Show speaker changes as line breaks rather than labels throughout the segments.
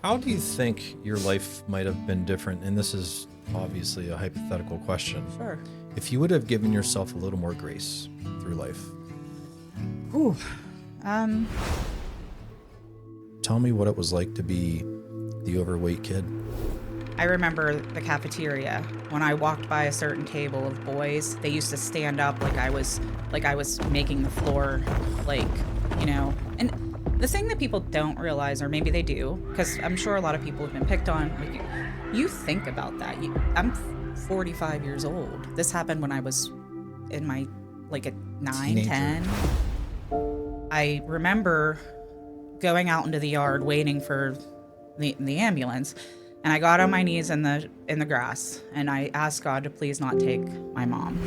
How do you think your life might have been different? And this is obviously a hypothetical question.
Sure.
If you would have given yourself a little more grace through life,
Ooh. Um,
tell me what it was like to be the overweight kid.
I remember the cafeteria. When I walked by a certain table of boys, they used to stand up like I was making the floor, like, And the thing that people don't realize, or maybe they do, because I'm sure a lot of people have been picked on. Like, you think about that. I'm 45 years old. This happened when I was in my at 9,
Teenager.
10. I remember going out into the yard waiting for the ambulance, and I got on my knees in the grass and I asked God to please not take my mom.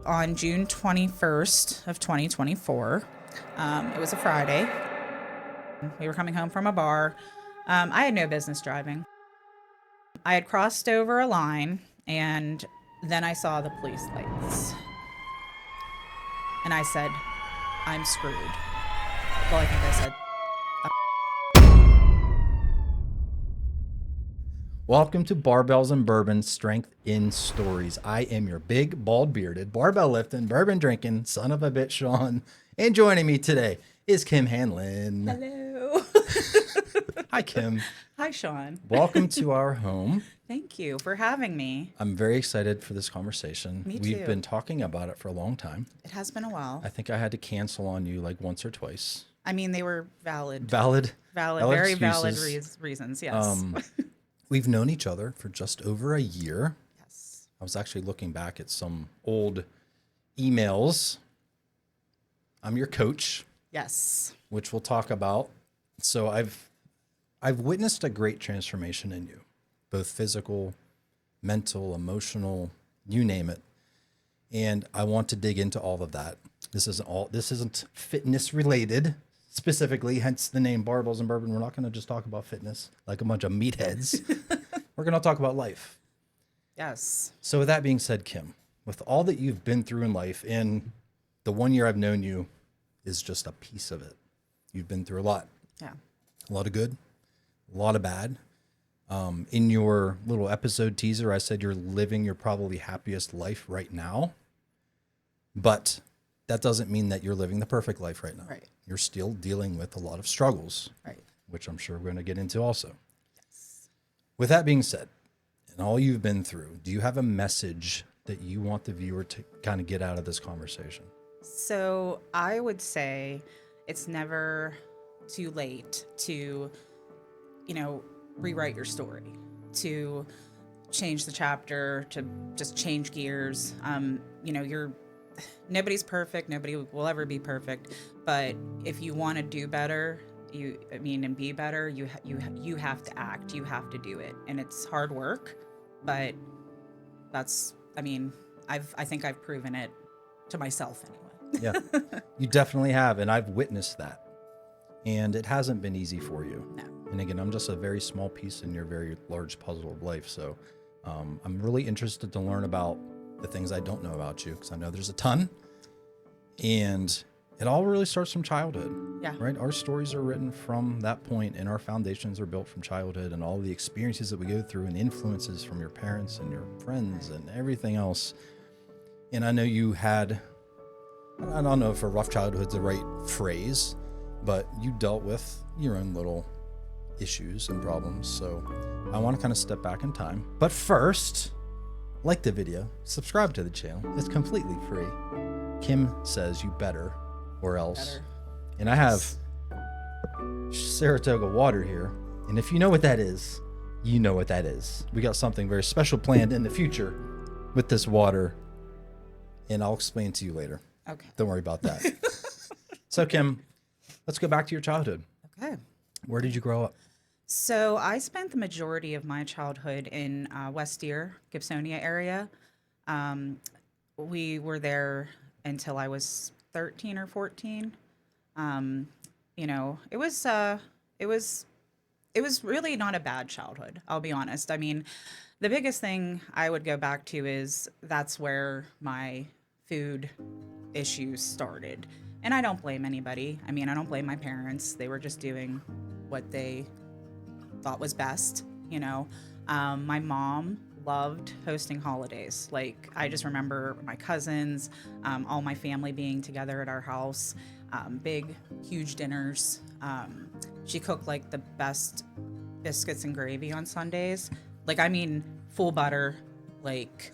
On June 21st of 2024, it was a Friday. We were coming home from a bar. I had no business driving. I had crossed over a line, and then I saw the police lights. And I said, I'm screwed. Well, I think I said,
Welcome to Barbells and Bourbon Strength in Stories. I am your big, bald bearded, barbell lifting, bourbon drinking son of a bitch, Sean. And joining me today is Kim Hanlon.
hello.
Hi, Kim.
Hi, Sean.
Welcome to our home.
Thank you for having me.
I'm very excited for this conversation.
Me
We've
too.
been talking about it for a long time.
It has been a while.
I think I had to cancel on you like once or twice.
I mean, they were valid,
Valid
very valid
excuses.
reasons. Yes.
We've known each other for just over a year.
Yes.
I was actually looking back at some old emails. I'm your coach,
Yes.
which we'll talk about. So I've witnessed a great transformation in you, both physical, mental, emotional, you name it. And I want to dig into all of that. This isn't fitness related specifically, hence the name Barbells and Bourbon. We're not going to just talk about fitness like a bunch of meatheads. We're going to talk about life.
Yes.
So with that being said, Kim, with all that you've been through in life, and the 1 year I've known you is just a piece of it. You've been through a lot.
Yeah.
A lot of good, a lot of bad. In your little episode teaser, I said you're living your probably happiest life right now. But that doesn't mean that you're living the perfect life right now.
Right.
You're still dealing with a lot of struggles,
Right.
which I'm sure we're going to get into also.
Yes.
With that being said, and all you've been through, do you have a message that you want the viewer to kind of get out of this conversation?
So I would say it's never too late to, rewrite your story, to change the chapter, to just change gears. Nobody's perfect. Nobody will ever be perfect. But if you want to do better, and be better, you have to act. You have to do it, and it's hard work. But I think I've proven it to myself anyway.
Yeah, you definitely have. And I've witnessed that. And it hasn't been easy for you.
No.
And again, I'm just a very small piece in your very large puzzle of life. So I'm really interested to learn about the things I don't know about you, because I know there's a ton. And it all really starts from childhood.
Yeah.
Right? Our stories are written from that point, and our foundations are built from childhood, and all the experiences that we go through and influences from your parents and your friends and everything else. And I know you had, I don't know if a rough childhood's the right phrase, but you dealt with your own little issues and problems. So I want to kind of step back in time. But first, like the video, subscribe to the channel. It's completely free. Kim says you better, or else.
Better.
And I have Saratoga water here. And if you know what that is, you know what that is. We got something very special planned in the future with this water. And I'll explain to you later.
Okay.
Don't worry about that. So, Kim, let's go back to your childhood.
Okay.
Where did you grow up?
So I spent the majority of my childhood in West Deer, Gibsonia area. We were there until I was 13 or 14. It was really not a bad childhood, I'll be honest. I mean, the biggest thing I would go back to is that's where my food issues started. And I don't blame anybody. I mean, I don't blame my parents. They were just doing what they thought was best. My mom loved hosting holidays. Like, I just remember my cousins, all my family being together at our house, big, huge dinners. She cooked like the best biscuits and gravy on Sundays. Like, I mean, full butter. Like,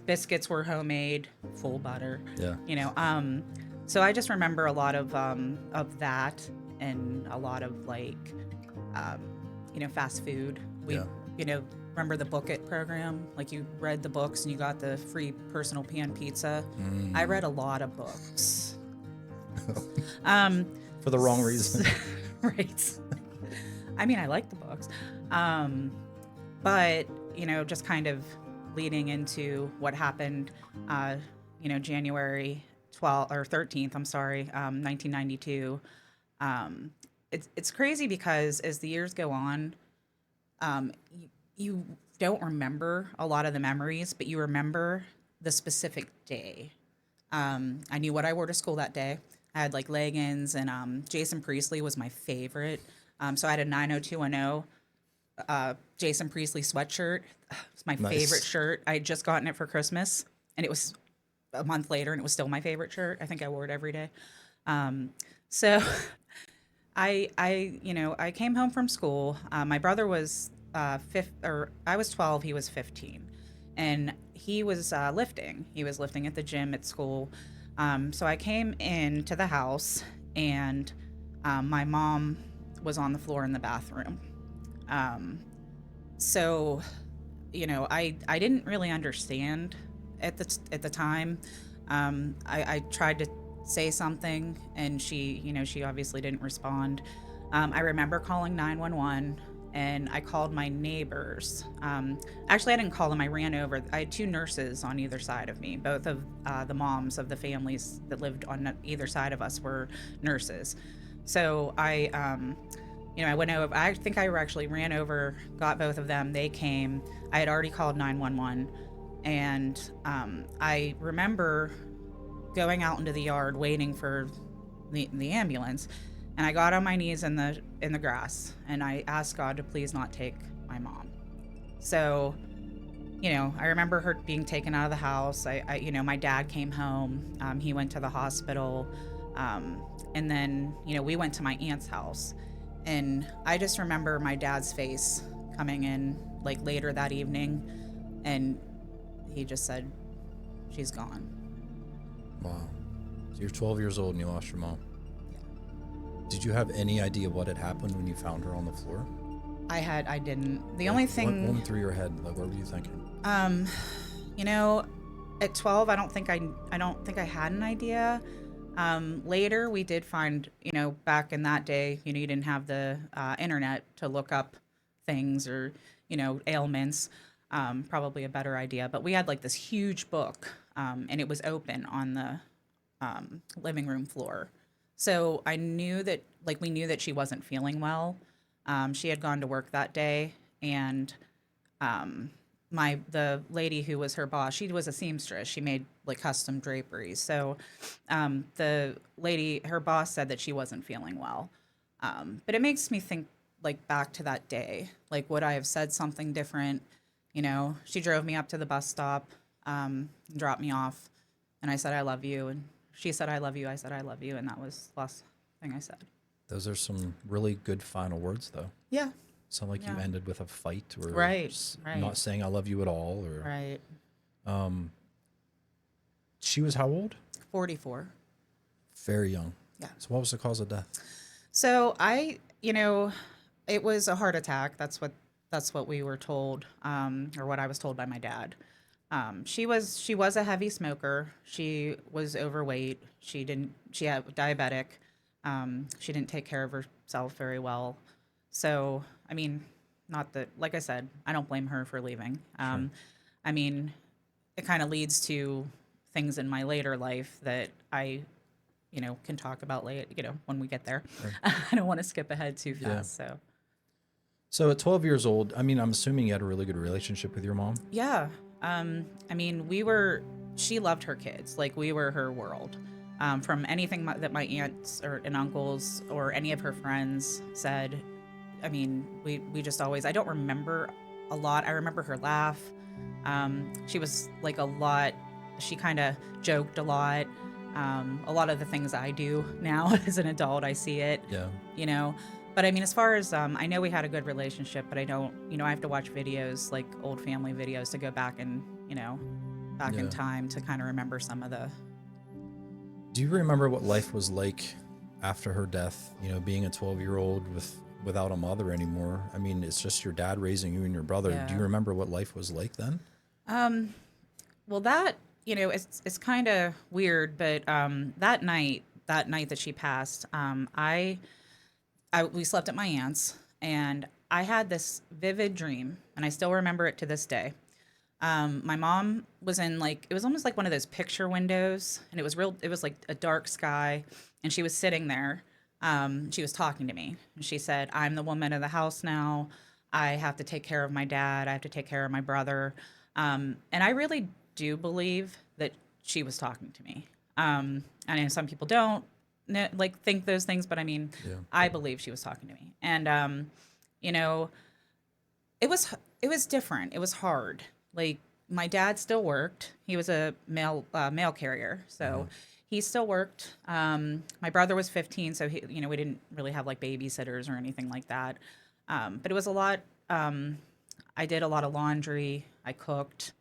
biscuits were homemade, full butter.
Yeah.
So I just remember a lot of that, and a lot of fast food. We,
Yeah.
remember the Book It program? Like, you read the books and you got the free personal pan pizza. I read a lot of books.
For the wrong reason.
Right. I mean, I like the books. But, just kind of leading into what happened, January 12th or 13th, 1992. It's crazy because as the years go on, you don't remember a lot of the memories, but you remember the specific day. I knew what I wore to school that day. I had like leggings, and Jason Priestley was my favorite. So I had a 90210 Jason Priestley sweatshirt. It's my favorite shirt. I had just gotten it for Christmas, and it was a month later, and it was still my favorite shirt. I think I wore it every day. So I came home from school. My brother was I was 12, he was 15, and he was lifting. He was lifting at the gym at school. So I came into the house, and my mom was on the floor in the bathroom. So, I didn't really understand at the time. I tried to say something, and she obviously didn't respond. I remember calling 911, and I called my neighbors. Actually, I didn't call them. I ran over. I had two nurses on either side of me. Both of the moms of the families that lived on either side of us were nurses. So I went over. I think I actually ran over, got both of them. They came. I had already called 911, and I remember going out into the yard waiting for the ambulance. And I got on my knees in the grass, and I asked God to please not take my mom. So, I remember her being taken out of the house. My dad came home. He went to the hospital, and then we went to my aunt's house. And I just remember my dad's face coming in like later that evening, and he just said, "She's gone."
Wow. So you're 12 years old and you lost your mom. Did you have any idea what had happened when you found her on the floor?
I didn't. The only thing
what went through your head? Like, what were you thinking?
At 12, I don't think I had an idea. Later, we did find, back in that day, you didn't have the internet to look up things or, ailments. Probably a better idea. But we had like this huge book, and it was open on the living room floor. So I knew that, we knew that she wasn't feeling well. She had gone to work that day, and the lady who was her boss, she was a seamstress. She made like custom draperies. So the lady, her boss, said that she wasn't feeling well. But it makes me think back to that day. Would I have said something different? She drove me up to the bus stop, dropped me off, and I said, "I love you." And she said, "I love you." I said, "I love you." And that was the last thing I said.
Those are some really good final words, though.
Yeah.
It's not like you ended with a fight or
right.
not saying "I love you" at all. Or
right.
She was how old?
44.
Very young.
Yeah.
So what was the cause of death?
So it was a heart attack. That's what we were told, or what I was told by my dad. She was a heavy smoker. She was overweight. She had diabetic. She didn't take care of herself very well. So, I mean, not that, like I said, I don't blame her for leaving.
Sure.
I mean, it kind of leads to things in my later life that I, can talk about later, when we get there.
Sure.
I don't want to skip ahead too fast.
Yeah. So at 12 years old, I mean, I'm assuming you had a really good relationship with your mom.
Yeah. I mean, she loved her kids. We were her world. From anything that my aunts and uncles or any of her friends said, I mean, we just always, I don't remember a lot. I remember her laugh. She was like a lot, she kind of joked a lot. A lot of the things I do now as an adult, I see it,
Yeah.
you know. But I mean, as far as, I know we had a good relationship, but I don't, I have to watch videos, like old family videos to go back and, back in
Yeah.
time to kind of remember some of the.
Do you remember what life was like after her death? Being a 12-year-old without a mother anymore. I mean, it's just your dad raising you and your brother.
Yeah.
Do you remember what life was like then?
Well, that, it's kind of weird, but that night that she passed, we slept at my aunt's, and I had this vivid dream, and I still remember it to this day. My mom was in, like, it was almost like one of those picture windows, and it was like a dark sky, and she was sitting there. She was talking to me, and she said, "I'm the woman of the house now. I have to take care of my dad. I have to take care of my brother." And I really do believe that she was talking to me. I know some people don't like think those things, but I mean,
Yeah.
I believe she was talking to me. And you know, it was different. It was hard. Like, my dad still worked. He was a mail carrier, so he still worked. My brother was 15, so we didn't really have like babysitters or anything like that. But it was a lot. I did a lot of laundry. I cooked.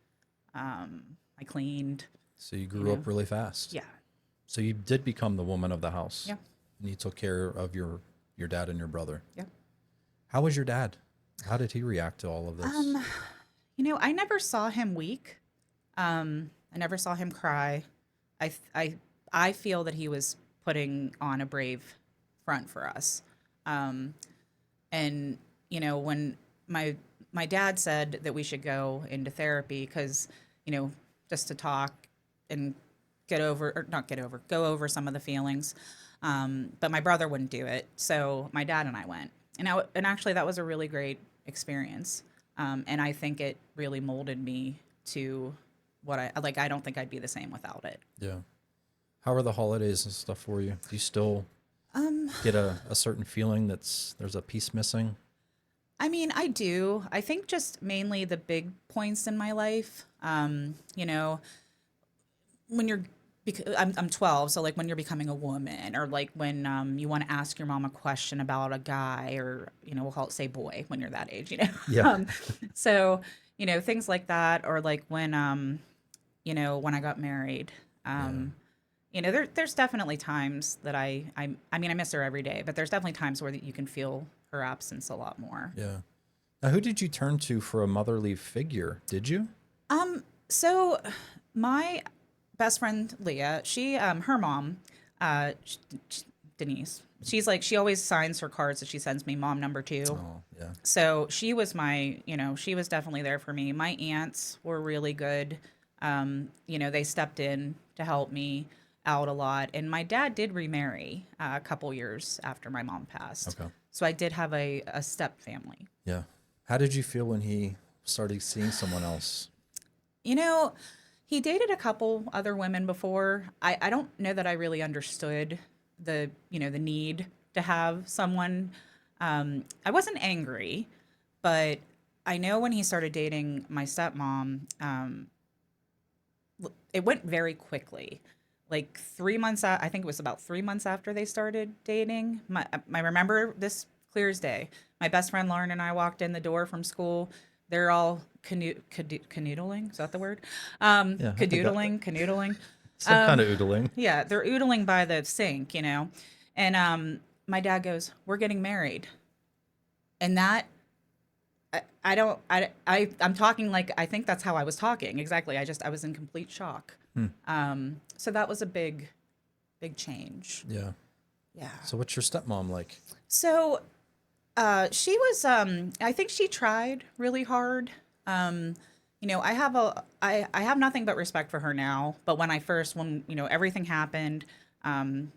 I cleaned.
So you grew up really fast.
Yeah.
So you did become the woman of the house.
Yeah.
And you took care of your dad and your brother.
Yeah.
How was your dad? How did he react to all of this?
I never saw him weak. I never saw him cry. I feel that he was putting on a brave front for us. And when my dad said that we should go into therapy because, just to talk and go over some of the feelings. But my brother wouldn't do it, so my dad and I went, and actually that was a really great experience. And I think it really molded me to what I like. I don't think I'd be the same without it.
Yeah. How are the holidays and stuff for you? Do you still get a certain feeling there's a piece missing?
I mean, I do. I think just mainly the big points in my life. When you're, I'm 12, so like when you're becoming a woman, or like when you want to ask your mom a question about a guy, or we'll call it, say, boy, when you're that age,
Yeah.
So things like that, or like when when I got married. There's definitely times that I mean, I miss her every day, but there's definitely times where you can feel her absence a lot more.
Yeah. Now, who did you turn to for a motherly figure? Did you?
So my best friend Leah, her mom, Denise, she always signs her cards that she sends me, mom number 2.
Oh, yeah.
So she was she was definitely there for me. My aunts were really good. They stepped in to help me out a lot. And my dad did remarry a couple years after my mom passed.
Okay.
So I did have a step family.
Yeah. How did you feel when he started seeing someone else?
He dated a couple other women before. I don't know that I really understood the need to have someone. I wasn't angry, but I know when he started dating my stepmom, it went very quickly. Like 3 months out, I think it was about 3 months after they started dating. I remember this clear as day. My best friend Lauren and I walked in the door from school. They're all canoodling. Is that the word? Canoodling.
Some kind of oodling.
Yeah, they're oodling by the sink, And my dad goes, "We're getting married," and that. I'm talking like I think that's how I was talking. Exactly. I was in complete shock. So that was a big change.
Yeah.
Yeah.
So what's your stepmom like?
So she was, I think she tried really hard. I have nothing but respect for her now. But when everything happened, I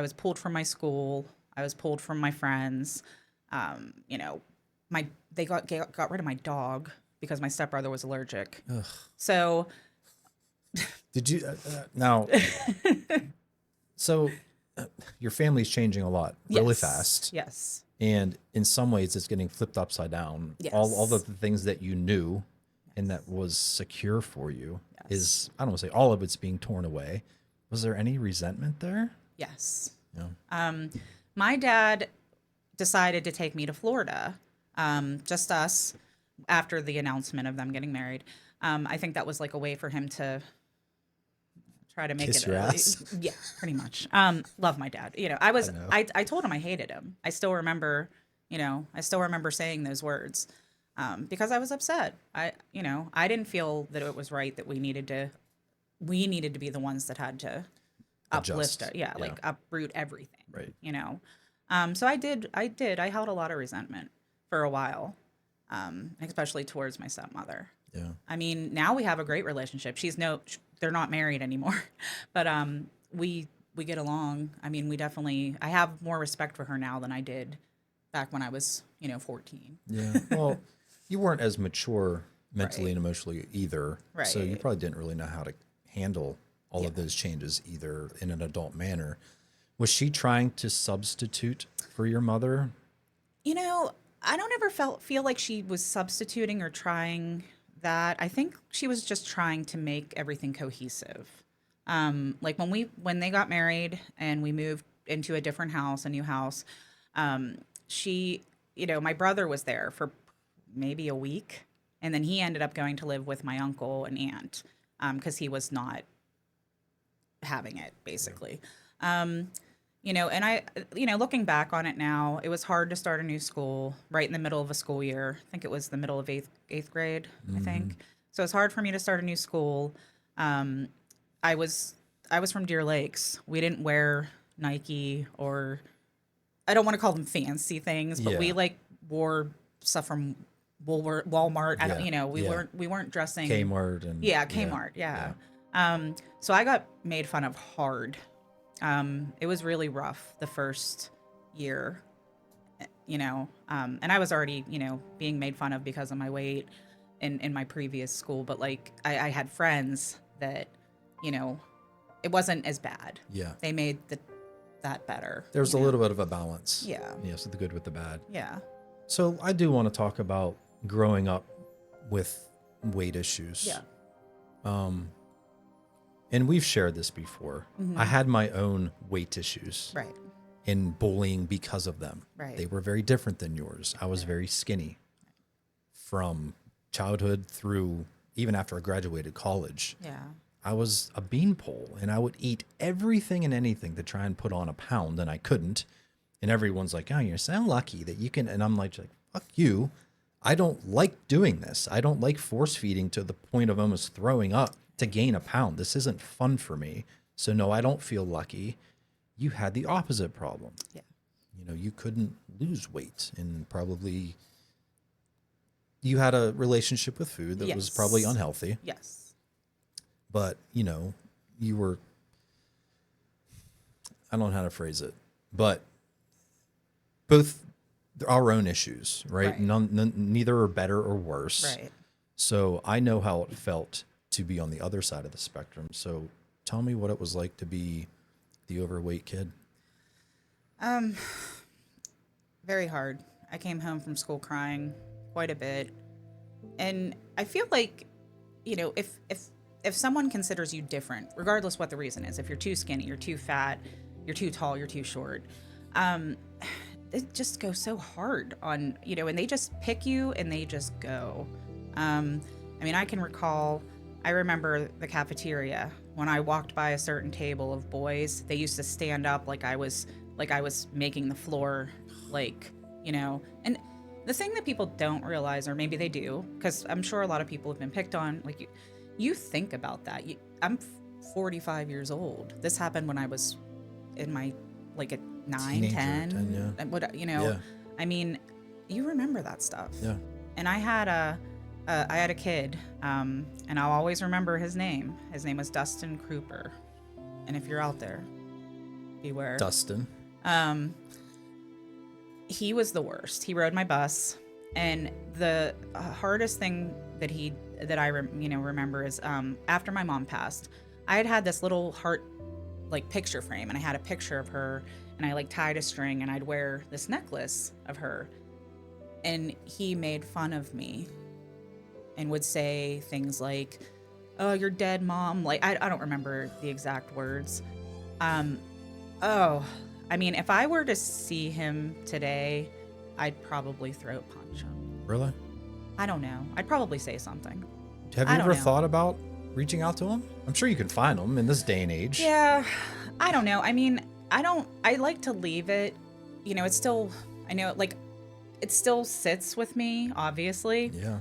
was pulled from my school. I was pulled from my friends. They got rid of my dog because my stepbrother was allergic.
Ugh.
So
did you now? So your family's changing a lot really fast.
Yes.
And in some ways, it's getting flipped upside down.
Yes.
All of the things that you knew and that was secure for you is, I don't want to say all of it's being torn away. Was there any resentment there?
Yes.
Yeah.
My dad decided to take me to Florida, just us, after the announcement of them getting married. I think that was like a way for him to try to make
Kiss
it
your ass.
yeah, pretty much. Love my dad. I told him I hated him. I still remember, saying those words, because I was upset. I didn't feel that it was right that we needed to be the ones that had to uplift
Adjust.
it. Yeah, like uproot everything.
Right.
So I held a lot of resentment for a while, especially towards my stepmother.
Yeah.
I mean, now we have a great relationship. They're not married anymore, but we get along. I mean, I have more respect for her now than I did back when I was, 14.
Yeah. Well, you weren't as mature mentally
Right.
and emotionally either.
Right.
So you probably didn't really know how to handle all of those changes either in an adult manner. Was she trying to substitute for your mother?
I don't ever feel like she was substituting or trying that. I think she was just trying to make everything cohesive. Like when they got married and we moved into a different house, a new house, my brother was there for maybe a week, and then he ended up going to live with my uncle and aunt, because he was not having it, basically. And looking back on it now, it was hard to start a new school right in the middle of a school year. I think it was the middle of eighth grade, I think. So it's hard for me to start a new school. I was from Deer Lakes. We didn't wear Nike, or I don't want to call them fancy things, but we wore stuff from Walmart. I don't, we weren't dressing
Kmart and
Kmart. Yeah. So I got made fun of hard. It was really rough the first year, and I was already, being made fun of because of my weight in my previous school. But like, I had friends that, it wasn't as bad.
Yeah.
They made that better.
There's a little bit of a balance.
Yeah.
Yeah. So the good with the bad.
Yeah.
So I do want to talk about growing up with weight issues.
Yeah.
And we've shared this before. I had my own weight issues.
Right.
And bullying because of them.
Right.
They were very different than yours. I was very skinny from childhood through even after I graduated college.
Yeah.
I was a beanpole, and I would eat everything and anything to try and put on a pound, and I couldn't. And everyone's like, "Oh, you're so lucky that you can." And I'm like, "Fuck you. I don't like doing this. I don't like force feeding to the point of almost throwing up to gain a pound. This isn't fun for me. So no, I don't feel lucky." You had the opposite problem.
Yeah.
You couldn't lose weight, and probably you had a relationship with food that was probably unhealthy.
Yes.
But, you were, I don't know how to phrase it, but both our own issues, right?
Right.
Neither are better or worse.
Right.
So I know how it felt to be on the other side of the spectrum. So tell me what it was like to be the overweight kid.
Very hard. I came home from school crying quite a bit. And I feel like, if someone considers you different, regardless what the reason is, if you're too skinny, you're too fat, you're too tall, you're too short, it just goes so hard on, and they just pick you and they just go. I remember the cafeteria. When I walked by a certain table of boys, they used to stand up like I was making the floor, and the thing that people don't realize, or maybe they do, because I'm sure a lot of people have been picked on, like you think about that. I'm 45 years old. This happened when I was in my, at 9,
Teenager,
10.
10, yeah.
Yeah. I mean, you remember that stuff.
Yeah.
And I had a kid, and I'll always remember his name. His name was Dustin Kruper. And if you're out there, beware.
Dustin.
He was the worst. He rode my bus, and the hardest thing that I remember is after my mom passed, I had this little heart picture frame, and I had a picture of her, and I like tied a string and I'd wear this necklace of her. And he made fun of me and would say things like, "Oh, you're dead, mom." Like, I don't remember the exact words. Oh, I mean, if I were to see him today, I'd probably throat punch him.
Really?
I don't know. I'd probably say something.
Have you
I don't
ever
know.
thought about reaching out to him? I'm sure you can find him in this day and age.
Yeah, I don't know. I mean, I like to leave it. You know, it's still, I know, like, it still sits with me, obviously.
Yeah.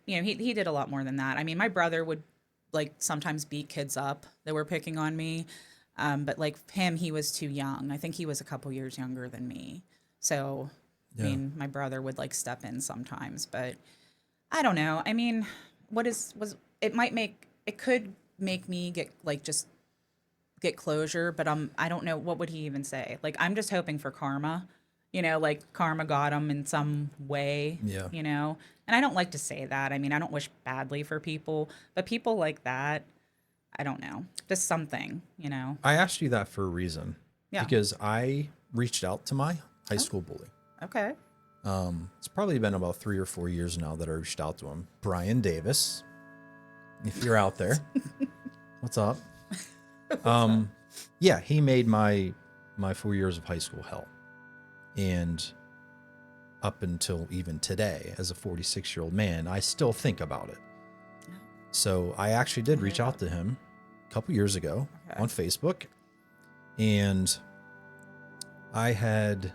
You know, he did a lot more than that. I mean, my brother would like sometimes beat kids up that were picking on me. But like him, he was too young. I think he was a couple years younger than me. So, I
Yeah.
mean, my brother would like step in sometimes, but I don't know. I mean, it could make me get like just get closure, but I don't know what would he even say. Like I'm just hoping for karma. You know, like karma got him in some way,
Yeah.
you know. And I don't like to say that. I mean, I don't wish badly for people, but people like that, I don't know. Just something, you know.
I asked you that for a reason.
Yeah.
Because I reached out to my high school bully.
Okay.
It's probably been about 3 or 4 years now that I reached out to him. Brian Davis, if you're out there, what's up? Yeah, he made my 4 years of high school hell. And up until even today, as a 46-year-old man, I still think about it. So I actually did reach out to him a couple years ago on Facebook. And I had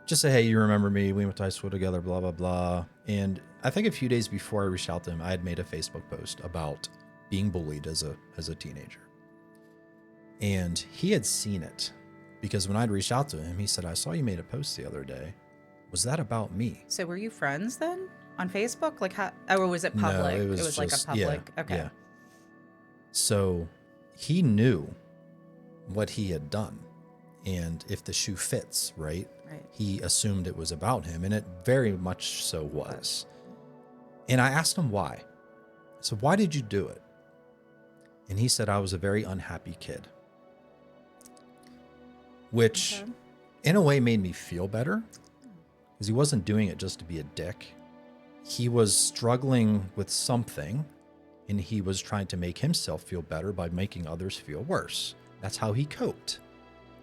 just say, "Hey, you remember me? We went to high school together, blah, blah, blah." And I think a few days before I reached out to him, I had made a Facebook post about being bullied as a teenager. And he had seen it because when I'd reached out to him, he said, "I saw you made a post the other day. Was that about me?"
So were you friends then on Facebook? Like how, or was it public?
No, it was
like a
just,
public.
yeah,
Okay.
yeah. So he knew what he had done. And if the shoe fits, right?
Right.
He assumed it was about him, and it very much so was. And I asked him why. So why did you do it? And he said, "I was a very unhappy kid." Which
Okay.
in a way made me feel better because he wasn't doing it just to be a dick. He was struggling with something and he was trying to make himself feel better by making others feel worse. That's how he coped.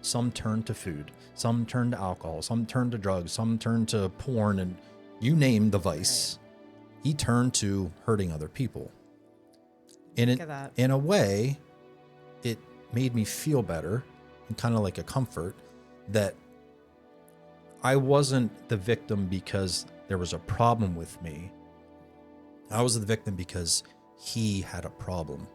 Some turned to food, some turned to alcohol, some turned to drugs, some turned to porn, and you name the vice. Right. He turned to hurting other people. And in a way, it made me feel better and kind of like a comfort that I wasn't the victim because there was a problem with me. I was the victim because he had a problem.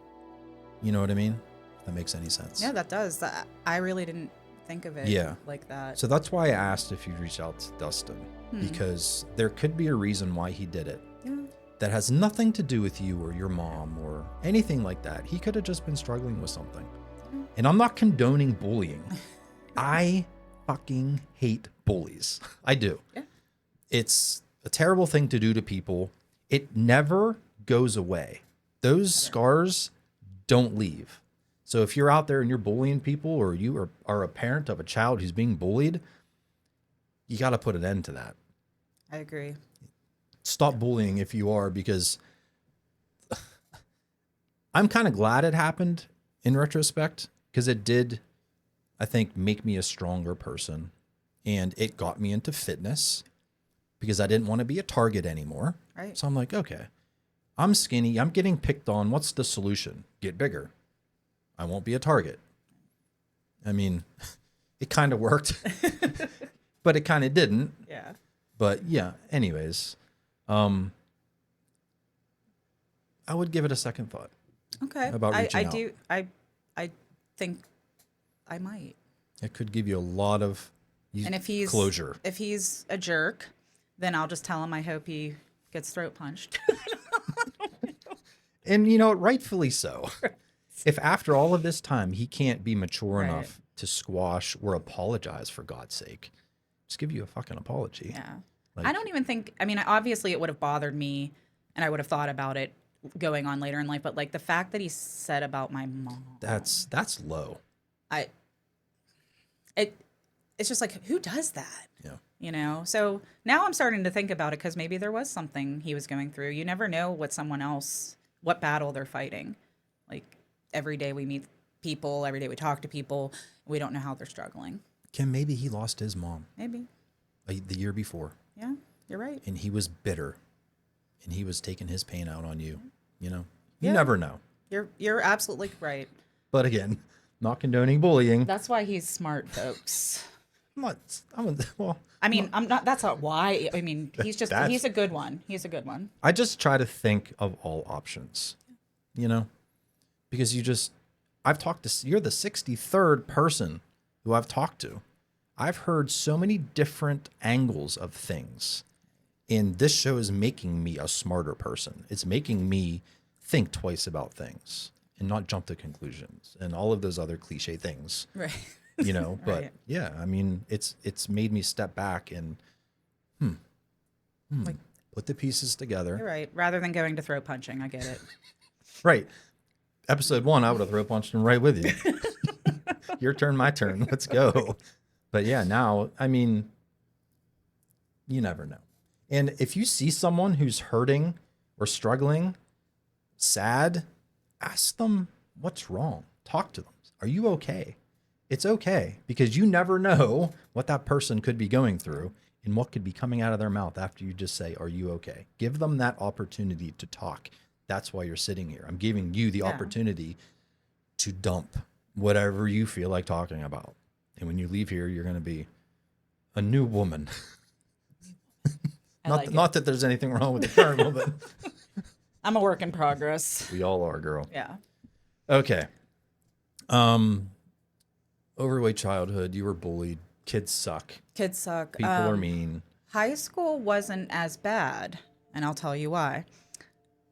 You know what I mean? If that makes any sense.
Yeah, that does. I really didn't think of it like that.
So that's why I asked if you'd reach out to Dustin, because there could be a reason why he did it.
Yeah.
That has nothing to do with you or your mom or anything like that. He could have just been struggling with something. And I'm not condoning bullying. I fucking hate bullies. I do. Yeah. It's a terrible thing to do to people. It never goes away. Those scars don't leave. So if you're out there and you're bullying people, or you are a parent of a child who's being bullied, you got to put an end to that.
I agree.
Stop bullying if you are, because I'm kind of glad it happened in retrospect, because it did, I think, make me a stronger person. And it got me into fitness because I didn't want to be a target anymore.
Right.
So I'm like, okay, I'm skinny. I'm getting picked on. What's the solution? Get bigger. I won't be a target. I mean, it kind of worked, but it kind of didn't.
Yeah.
But yeah, anyways, I would give it a second thought.
Okay.
About reaching out.
I think I might.
It could give you a lot of closure.
If he's a jerk, then I'll just tell him I hope he gets throat punched.
And, rightfully so. If after all of this time he can't be mature enough to squash or apologize, for God's sake, just give you a fucking apology.
Yeah. I don't even think, obviously it would have bothered me and I would have thought about it going on later in life, but like the fact that he said about my mom.
That's low.
it's just like, who does that?
Yeah.
You know? So now I'm starting to think about it because maybe there was something he was going through. You never know what battle they're fighting. Like every day we meet people, every day we talk to people, we don't know how they're struggling.
Kim, maybe he lost his mom
Maybe.
the year before.
Yeah, you're right.
And he was bitter and he was taking his pain out on you. You know, you
Yeah.
never know.
You're absolutely right.
But again, not condoning bullying.
That's why he's smart, folks.
Well,
I mean, I'm not. That's not why. I mean, he's a good one. He's a good one.
I just try to think of all options, you know, because you're the 63rd person who I've talked to. I've heard so many different angles of things. And this show is making me a smarter person. It's making me think twice about things and not jump to conclusions and all of those other cliche things.
Right.
You know, but
Right.
yeah, I mean, it's made me step back and
Like,
put the pieces together.
you're right. Rather than going to throw punching, I get it.
Right. Episode 1, I would have throw punched him right with you. Your turn, my turn. Let's go. But yeah, now, I mean, you never know. And if you see someone who's hurting or struggling, sad, ask them what's wrong. Talk to them. Are you okay? It's okay, because you never know what that person could be going through and what could be coming out of their mouth after you just say, are you okay? Give them that opportunity to talk. That's why you're sitting here. I'm giving you the opportunity to dump whatever you feel like talking about. And when you leave here, you're going to be a new woman. Not that there's anything wrong with the current woman.
I'm a work in progress.
We all are, girl.
Yeah.
Okay. Overweight childhood. You were bullied. Kids suck.
Kids suck.
People are mean.
High school wasn't as bad, and I'll tell you why.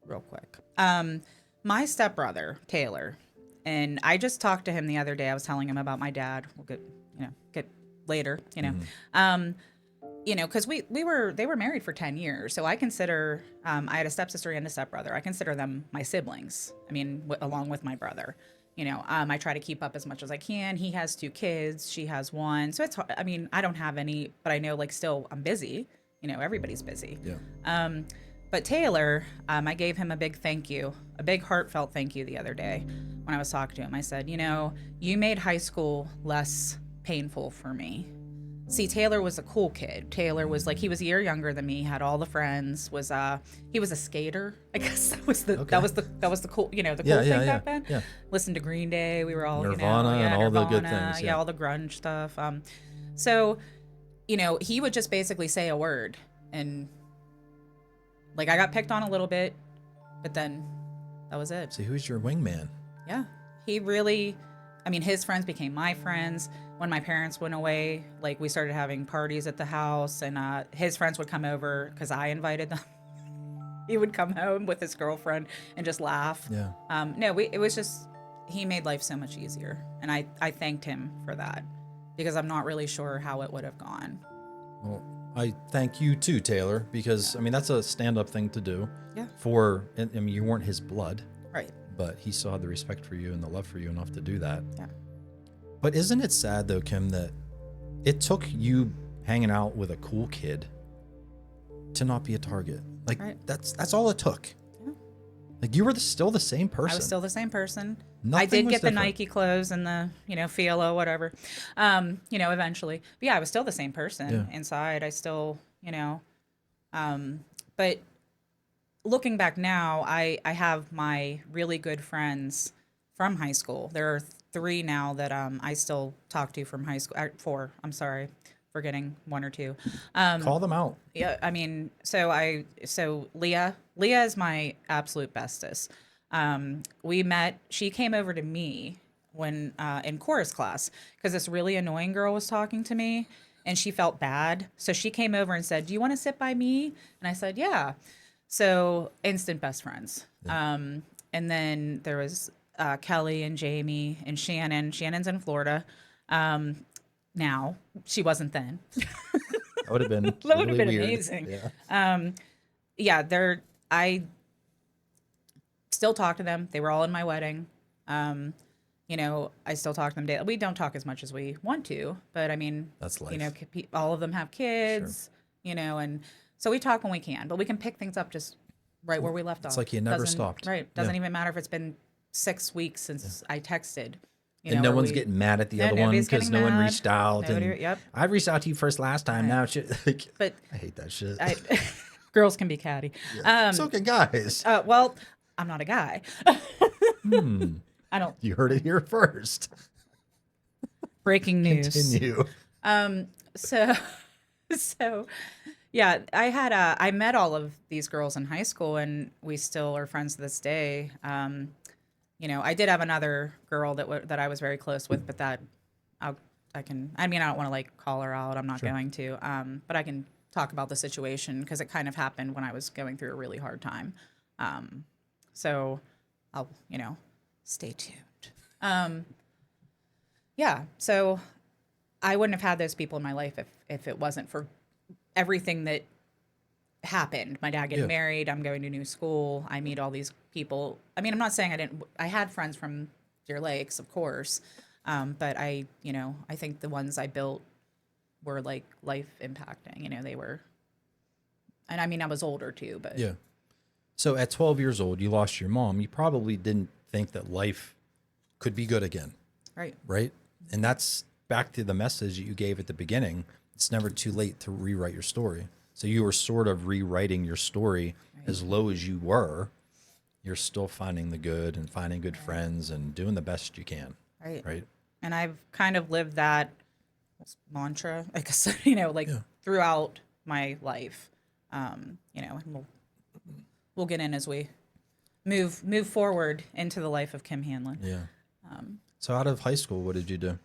Real quick. My stepbrother, Taylor, and I just talked to him the other day. I was telling him about my dad. We'll get later, because they were married for 10 years. So I consider, I had a stepsister and a stepbrother. I consider them my siblings. I mean, along with my brother. I try to keep up as much as I can. He has 2 kids. She has 1. So it's hard. I mean, I don't have any, but I know still I'm busy. Everybody's busy.
Yeah.
But Taylor, I gave him a big thank you, a big heartfelt thank you the other day when I was talking to him. I said, you made high school less painful for me. See, Taylor was a cool kid. Taylor was he was a year younger than me, had all the friends, he was a skater. I guess that was the cool, the cool thing back then.
Yeah.
Listened to Green Day. We were all,
Nirvana and all the good things.
Yeah, all the grunge stuff. So, he would just basically say a word and I got picked on a little bit, but then that was it.
See, who's your wingman?
Yeah. He really, his friends became my friends. When my parents went away, we started having parties at the house, and his friends would come over because I invited them. He would come home with his girlfriend and just laugh.
Yeah.
It was just, he made life so much easier. And I thanked him for that because I'm not really sure how it would have gone.
Well, I thank you too, Taylor, because that's a stand-up thing to do.
Yeah.
You weren't his blood.
Right.
But he still had the respect for you and the love for you enough to do that.
Yeah.
But isn't it sad though, Kim, that it took you hanging out with a cool kid to not be a target?
Right.
That's all it took.
Yeah.
You were still the same person.
I was still the same person.
Nothing
I did
was
get the
different.
Nike clothes and the, Fila, whatever, eventually. But yeah, I was still the same person inside. I still, but looking back now, I have my really good friends from high school. There are 3 now that I still talk to from high school. 4, I'm sorry, forgetting 1 or 2.
Call them out.
Yeah, so Leah is my absolute bestest. We met, she came over to me when in chorus class because this really annoying girl was talking to me and she felt bad. So she came over and said, "Do you want to sit by me?" And I said, "Yeah." So instant best friends.
Yeah.
And then there was Kelly and Jamie and Shannon. Shannon's in Florida. Now she wasn't then.
That would have been
That would have
really
been
weird.
amazing.
Yeah.
I still talk to them. They were all in my wedding. I still talk to them daily. We don't talk as much as we want to, but I mean,
That's life.
all of them have kids, and so we talk when we can, but we can pick things up just right where we left off.
It's like you never
Doesn't-
stopped.
Right.
Yeah.
Doesn't even matter if it's been 6 weeks since I texted.
And no
or
one's
we-
getting mad at the
No,
other one
nobody's
because
getting
no one
mad.
reached out.
Nobody-
And
yep.
I reached out to you first last time. Now, like,
But
I hate that shit.
girls can be catty.
So can guys.
Well, I'm not a guy. I don't.
You heard it here first.
Breaking news.
Continue.
So yeah, I met all of these girls in high school, and we still are friends to this day. I did have another girl that I was very close with, but that I don't want to like call her out. I'm not going to. But I can talk about the situation because it kind of happened when I was going through a really hard time. So I'll, stay tuned. Yeah. So I wouldn't have had those people in my life if it wasn't for everything that happened. My dad getting married, I'm going to new school, I meet all these people. I mean, I'm not saying I had friends from Deer Lakes, of course. But I think the ones I built were like life impacting, they were, and I mean, I was older too, but
Yeah. So at 12 years old, you lost your mom. You probably didn't think that life could be good again. Right. And that's back to the message that you gave at the beginning. It's never too late to rewrite your story. So you were sort of rewriting your story. As low as you were, you're still finding the good and finding good friends and doing the best you can. Right.
And I've kind of lived that mantra, I guess, throughout my life. And we'll get in as we move forward into the life of Kim Hanlon.
Yeah. So out of high school, what did you do?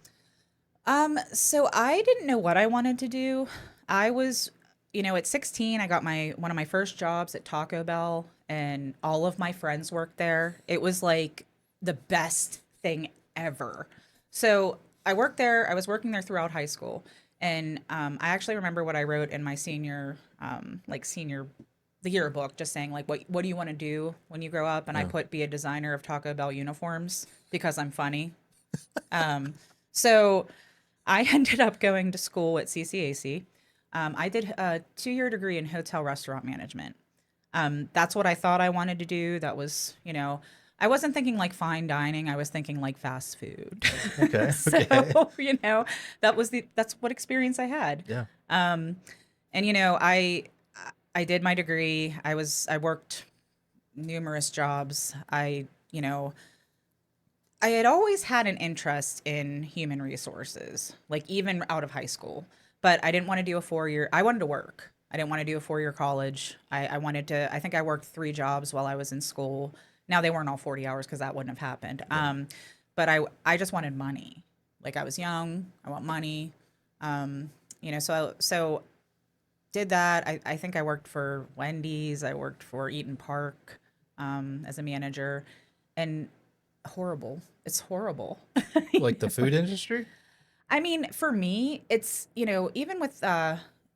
So I didn't know what I wanted to do. I was, at 16, I got one of my first jobs at Taco Bell, and all of my friends worked there. It was like the best thing ever. So I worked there. I was working there throughout high school. And I actually remember what I wrote in my senior the yearbook, just saying like, what do you want to do when you grow up? And I put be a designer of Taco Bell uniforms because I'm funny. So I ended up going to school at CCAC. I did a 2-year degree in hotel restaurant management. That's what I thought I wanted to do. That was, I wasn't thinking like fine dining. I was thinking like fast food.
Okay.
So, that's what experience I had.
Yeah.
And I did my degree. I worked numerous jobs. I had always had an interest in human resources, like even out of high school, but I didn't want to do a 4-year. I wanted to work. I didn't want to do a 4-year college. I think I worked 3 jobs while I was in school. Now they weren't all 40 hours because that wouldn't have happened. Yeah. But I just wanted money. Like I was young, I want money. So did that. I think I worked for Wendy's. I worked for Eaton Park as a manager, and horrible. It's horrible.
Like the food industry?
I mean, for me, it's, even with,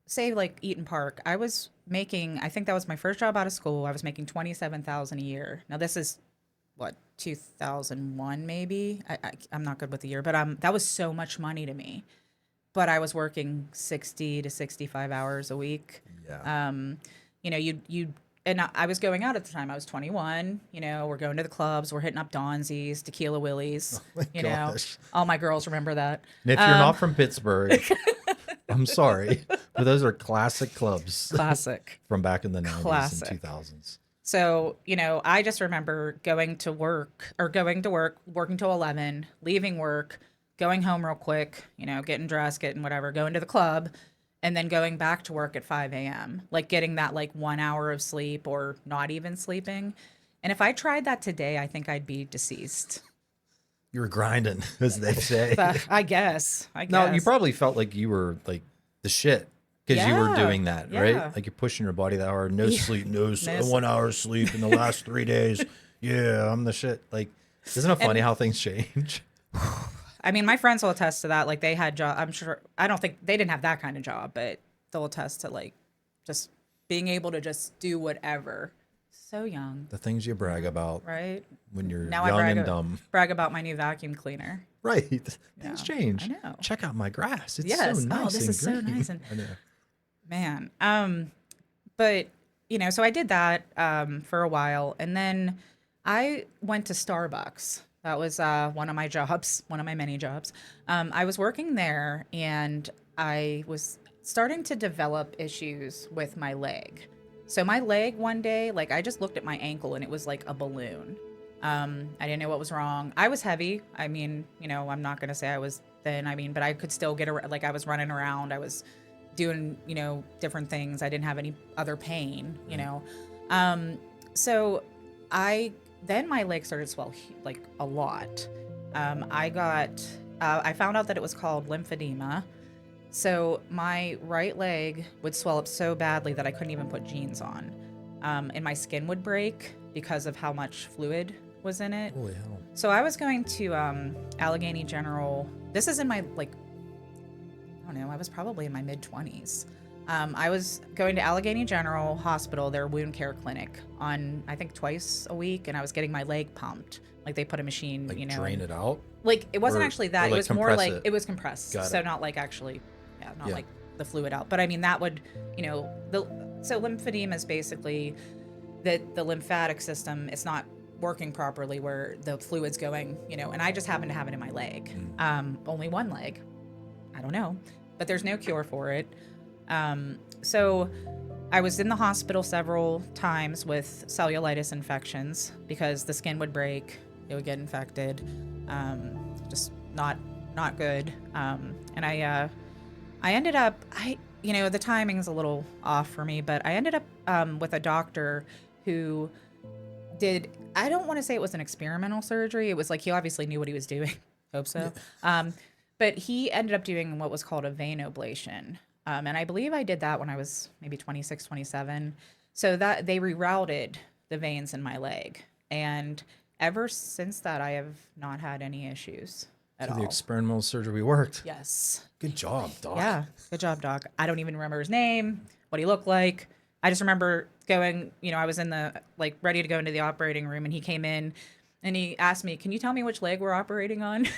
say like Eaton Park, I was making, I think that was my first job out of school. I was making $27,000 a year. Now this is what, 2001 maybe. I'm not good with the year, but that was so much money to me. But I was working 60 to 65 hours a week.
Yeah.
And I was going out at the time. I was 21. We're going to the clubs. We're hitting up Donzi's, Tequila Willie's.
Oh my gosh.
All my girls remember that.
And if you're not from Pittsburgh, I'm sorry, but those are classic clubs.
Classic.
From back in the 90s
Classic.
and 2000s.
So, I just remember going to work, working till 11, leaving work, going home real quick, getting dressed, getting whatever, going to the club, and then going back to work at 5 a.m., like getting that like 1 hour of sleep or not even sleeping. And if I tried that today, I think I'd be deceased.
You were grinding, as they say.
I guess.
No, you probably felt like you were like the shit because you were doing that, right? Like you're pushing your body that hard. No sleep, no 1 hour sleep in the last 3 days. Yeah, I'm the shit. Like, isn't it funny how things change?
I mean, my friends will attest to that. Like they had job. I'm sure. I don't think they didn't have that kind of job, but they'll attest to like just being able to just do whatever. So young,
The things you brag about
right?
when you're
Now
young
I
and dumb.
brag about my new vacuum cleaner.
Right.
Yeah,
Things change.
I know.
Check out my grass. It's so
Yes.
nice
Oh, this
and
is so
green.
nice. And
I know.
man, but so I did that for a while, and then I went to Starbucks. That was one of my jobs, one of my many jobs. I was working there, and I was starting to develop issues with my leg. So my leg one day, like I just looked at my ankle, and it was like a balloon. I didn't know what was wrong. I was heavy. I mean, I'm not gonna say I was thin. I mean, but I could still get around. Like I was running around. I was doing, different things. I didn't have any other pain. So I then my leg started to swell like a lot. I found out that it was called lymphedema. So my right leg would swell up so badly that I couldn't even put jeans on. And my skin would break because of how much fluid was in it.
Holy hell.
So I was going to Allegheny General. This is in my I don't know, I was probably in my mid-20s. I was going to Allegheny General Hospital, their wound care clinic, on I think twice a week, and I was getting my leg pumped. Like they put a machine,
Like drain it out?
Like it wasn't actually that.
Or
It
like
was more
compress
like
it?
it was compressed.
Got
So
it.
not like actually, not
Yeah.
like the fluid out. But I mean that would, so lymphedema is basically that the lymphatic system is not working properly where the fluid's going, and I just happen to have it in my leg. Only one leg. I don't know, but there's no cure for it. So I was in the hospital several times with cellulitis infections because the skin would break, it would get infected, just not good. And I ended up, the timing's a little off for me, but I ended up with a doctor who did, I don't want to say it was an experimental surgery. It was like he obviously knew what he was doing. Hope so. But he ended up doing what was called a vein ablation. And I believe I did that when I was maybe 26, 27. So that they rerouted the veins in my leg. And ever since that, I have not had any issues at
So
all.
the experimental surgery worked.
Yes.
Good job, doc.
Yeah. Good job, doc. I don't even remember his name, what he looked like. I just remember going, I was in the, ready to go into the operating room, and he came in and he asked me, "Can you tell me which leg we're operating on?"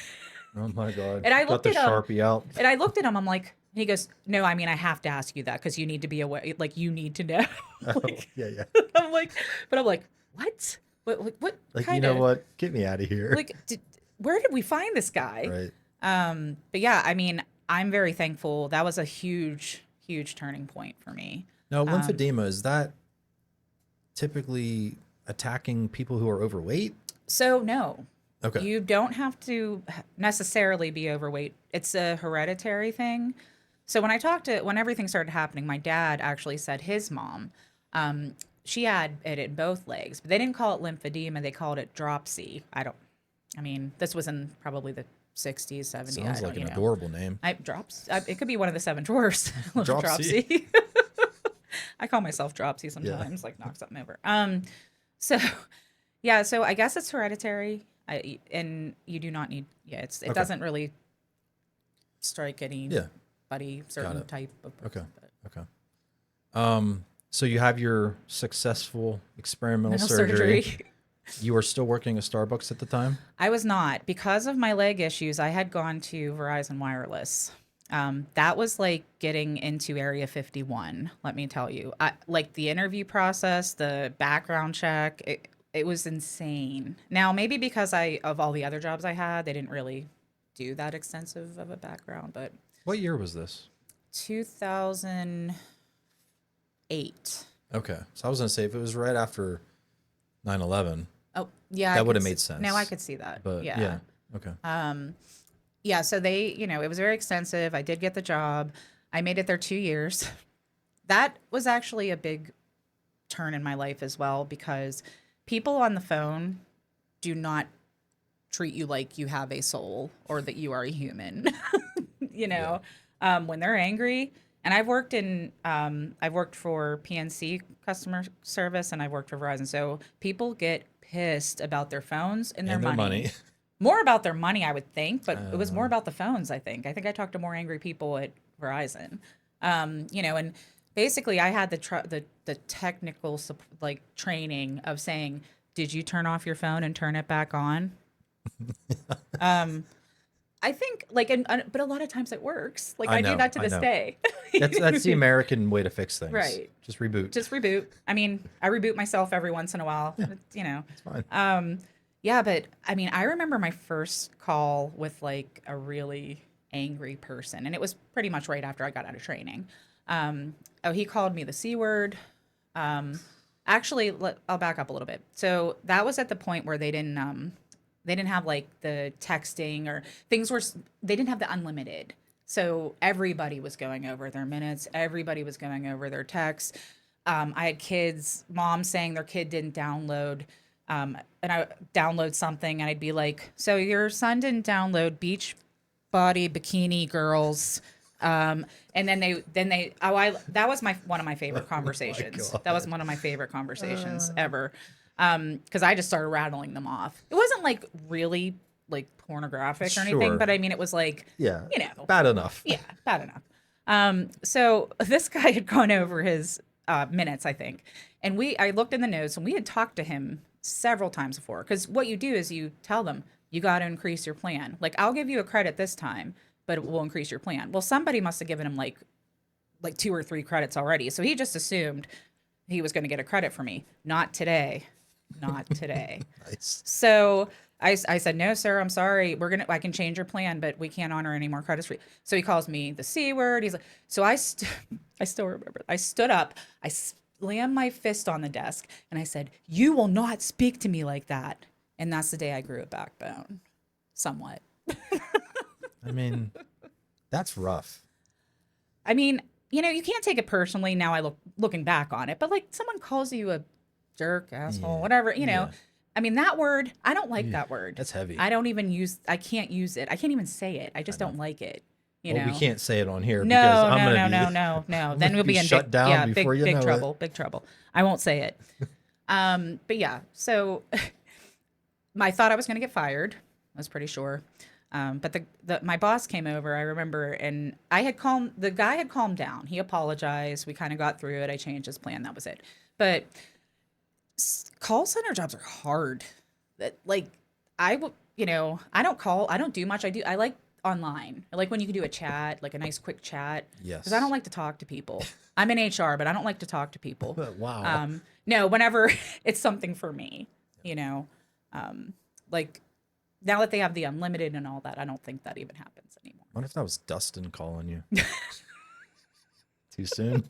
Oh my God.
And I
Got
looked
the
at him.
Sharpie out.
And I looked at him. I'm like, and he goes, "No, I mean, I have to ask you that because you need to be aware. Like, you need to know."
Yeah.
I'm like, what? What
Like,
kind
you know
of,
what? Get me out of here.
where did we find this guy?
Right.
But yeah, I mean, I'm very thankful. That was a huge, huge turning point for me.
Now, lymphedema, is that typically attacking people who are overweight?
So no,
Okay.
you don't have to necessarily be overweight. It's a hereditary thing. So when everything started happening, my dad actually said his mom, she had it in both legs, but they didn't call it lymphedema. They called it dropsy. This was in probably the 60s, 70s.
Sounds like an adorable name.
It could be one of the seven dwarfs.
Dropsy.
Dropsy. I call myself dropsy sometimes, like knock something over. So yeah, so I guess it's hereditary. And you do not need, it
Okay.
doesn't really strike anybody, certain
it.
type of person.
Okay. Okay. So you have your successful experimental
Mental
surgery. You were still working at Starbucks at the time?
I was not. Because of my leg issues, I had gone to Verizon Wireless. That was like getting into Area 51, let me tell you. Like the interview process, the background check, it was insane. Now, maybe because of all the other jobs I had, they didn't really do that extensive of a background, but
What year was this?
2008.
Okay. So I was going to say, if it was right after 9/11,
Oh, yeah.
That
I
would've
could
made sense.
Now I could see that.
but yeah. Okay.
Yeah, so they, it was very extensive. I did get the job. I made it there 2 years. That was actually a big turn in my life as well because people on the phone do not treat you like you have a soul or that you are a human. When they're angry. And I've worked for PNC customer service, and I've worked for Verizon. So people get pissed about their phones and their money. More about their money, I would think, but it was more about the phones, I think. I think I talked to more angry people at Verizon. And basically I had the technical like training of saying, did you turn off your phone and turn it back on? I think like, but a lot of times it works. Like I do that to
I
this
know.
day.
That's the American way to fix things.
Right.
Just reboot.
Just reboot. I mean, I reboot myself every once in a while.
Yeah.
You know.
It's fine.
Yeah, but I mean, I remember my first call with like a really angry person, and it was pretty much right after I got out of training. Oh, he called me the C word. Actually, I'll back up a little bit. So that was at the point where they didn't have like the texting or things were, they didn't have the unlimited. So everybody was going over their minutes. Everybody was going over their texts. I had kids, moms saying their kid didn't download, and I download something and I'd be like, so your son didn't download Beach Body Bikini Girls. And then that was one of my favorite conversations.
God.
That was one of my favorite conversations ever. Cause I just started rattling them off. It wasn't like really like pornographic or anything,
Sure.
but I mean, it was like,
Yeah.
you know,
Bad enough.
yeah, bad enough. So this guy had gone over his minutes, I think, and I looked in the notes and we had talked to him several times before. Because what you do is you tell them you got to increase your plan. Like I'll give you a credit this time, but it will increase your plan. Well, somebody must have given him like 2 or 3 credits already, so he just assumed he was going to get a credit for me. Not today, not today.
Nice.
So I said, no, sir, I'm sorry. I can change your plan, but we can't honor any more credits for you. So he calls me the C word. He's like, so I still remember. I stood up, I slammed my fist on the desk and I said, you will not speak to me like that. And that's the day I grew a backbone somewhat.
I mean, that's rough.
I mean, you know, you can't take it personally now looking back on it, but like someone calls you a jerk, asshole, whatever, you know.
Yeah.
I mean, that word, I don't like that word.
That's heavy.
I can't use it. I can't even say it. I just don't like it. You know.
We can't say it on here
No,
because I'm
no. Then we'll be in
shut down before you
big
know
trouble.
it.
Big trouble. I won't say it. But yeah, so I thought I was going to get fired. I was pretty sure. But my boss came over, I remember, and the guy had calmed down. He apologized. We kind of got through it. I changed his plan. That was it. But call center jobs are hard. Like I don't do much. I like online. I like when you can do a chat, like a nice quick chat.
Yes.
Because I don't like to talk to people. I'm in HR, but I don't like to talk to people.
Wow.
No, whenever it's something for me, you know, like now that they have the unlimited and all that, I don't think that even happens anymore.
What if that was Dustin calling you? Too soon?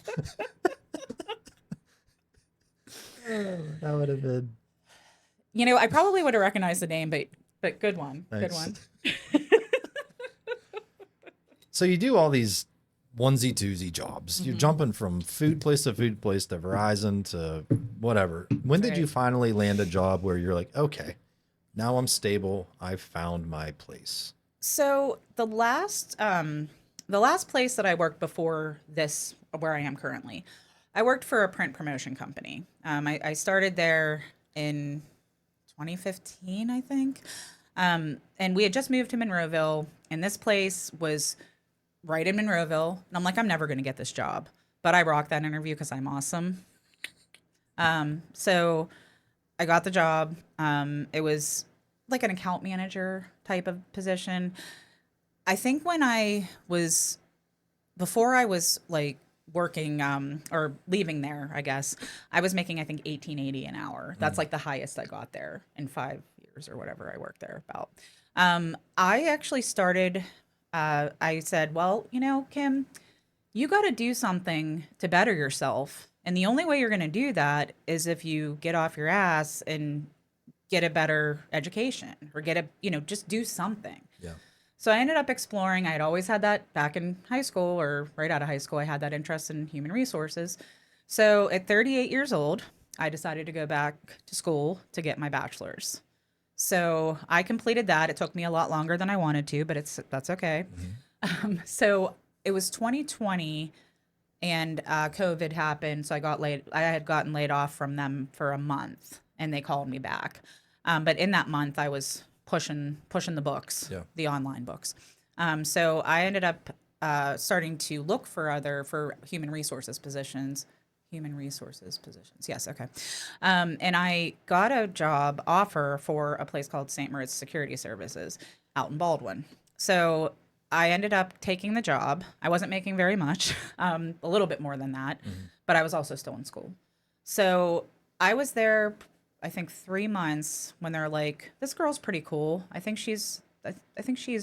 That would have been.
You know, I probably would have recognized the name, but good one. Good
Nice.
one.
So you do all these onesie twosie jobs.
Mm-hmm.
You're jumping from food place to Verizon to whatever. When did
Right.
you finally land a job where you're like, okay, now I'm stable. I've found my place.
So the last place that I worked before this, where I am currently, I worked for a print promotion company. I started there in 2015, I think. And we had just moved to Monroeville, and this place was right in Monroeville. And I'm like, I'm never going to get this job. But I rocked that interview because I'm awesome. So I got the job. It was like an account manager type of position. I think before I was like working or leaving there, I guess, I was making, I think, $18.80 an hour. That's like the highest I got there in 5 years or whatever I worked there about. I actually started, I said, well, you know, Kim, you got to do something to better yourself. And the only way you're going to do that is if you get off your ass and get a better education or just do something.
Yeah.
So I ended up exploring. I had always had that back in high school or right out of high school. I had that interest in human resources. So at 38 years old, I decided to go back to school to get my bachelor's. So I completed that. It took me a lot longer than I wanted to, but that's okay.
Mm-hmm.
So it was 2020 and COVID happened. So I had gotten laid off from them for a month and they called me back. But in that month I was pushing the books,
Yeah.
the online books. So I ended up starting to look for human resources positions. Human resources positions. Yes. Okay. And I got a job offer for a place called St. Moritz Security Services out in Baldwin. So I ended up taking the job. I wasn't making very much, a little bit more than that, but I was also still in school. So I was there, I think 3 months when they're like, this girl's pretty cool. I think she's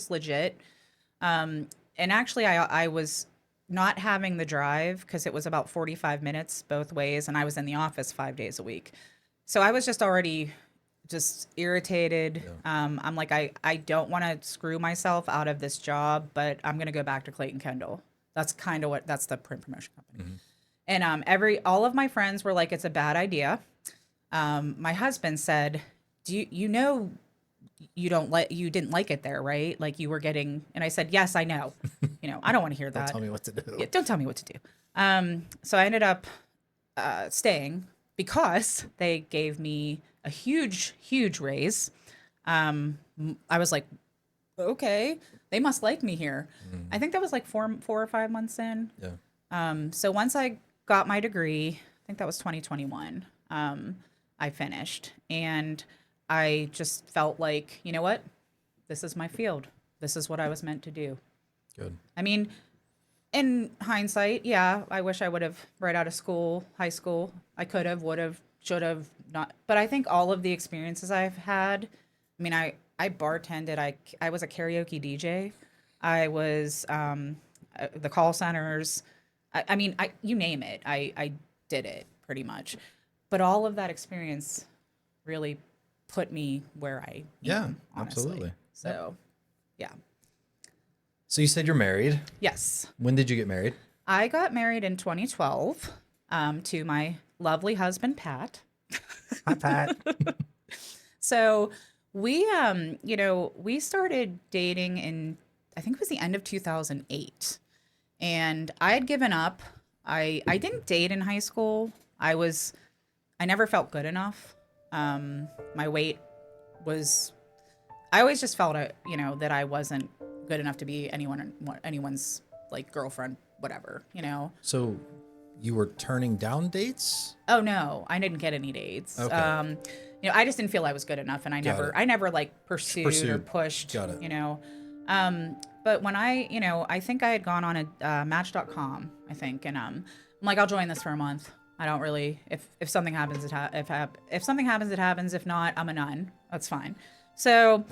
legit. And actually, I was not having the drive because it was about 45 minutes both ways, and I was in the office 5 days a week. So I was just already just irritated. I'm like, I don't want to screw myself out of this job, but I'm going to go back to Clayton Kendall. That's kind of that's the print promotion company. And all of my friends were like, it's a bad idea. My husband said, do you know you didn't like it there, right? Like you were getting, and I said, yes, I know. I don't want to hear that.
Don't tell me what to do.
Yeah, don't tell me what to do. So I ended up staying because they gave me a huge, huge raise. I was like, okay, they must like me here. I think that was like 4 or 5 months in.
Yeah.
So once I got my degree, I think that was 2021. I finished, and I just felt like, you know what? This is my field. This is what I was meant to do.
Good.
I mean, in hindsight, yeah, I wish I would have right out of school, high school. I could have, would have, should have not. But I think all of the experiences I've had, I mean, I bartended. I was a karaoke DJ. I was the call centers. I mean, you name it. I did it pretty much. But all of that experience really put me where I am, honestly.
Absolutely.
So, yeah.
So you said you're married.
Yes.
When did you get married?
I got married in 2012 to my lovely husband, Pat.
Hi, Pat.
So we, we started dating in, I think it was the end of 2008. And I had given up. I didn't date in high school. I never felt good enough. My weight I always just felt, that I wasn't good enough to be anyone's like girlfriend, whatever,
So you were turning down dates?
Oh no, I didn't get any dates.
Okay.
I just didn't feel I was good enough, and I never like pursued or pushed.
Got it.
But when I think I had gone on a Match.com, I think, and I'm like, I'll join this for a month. I don't really. If something happens, if something happens, it happens. If not, I'm a nun. That's fine. So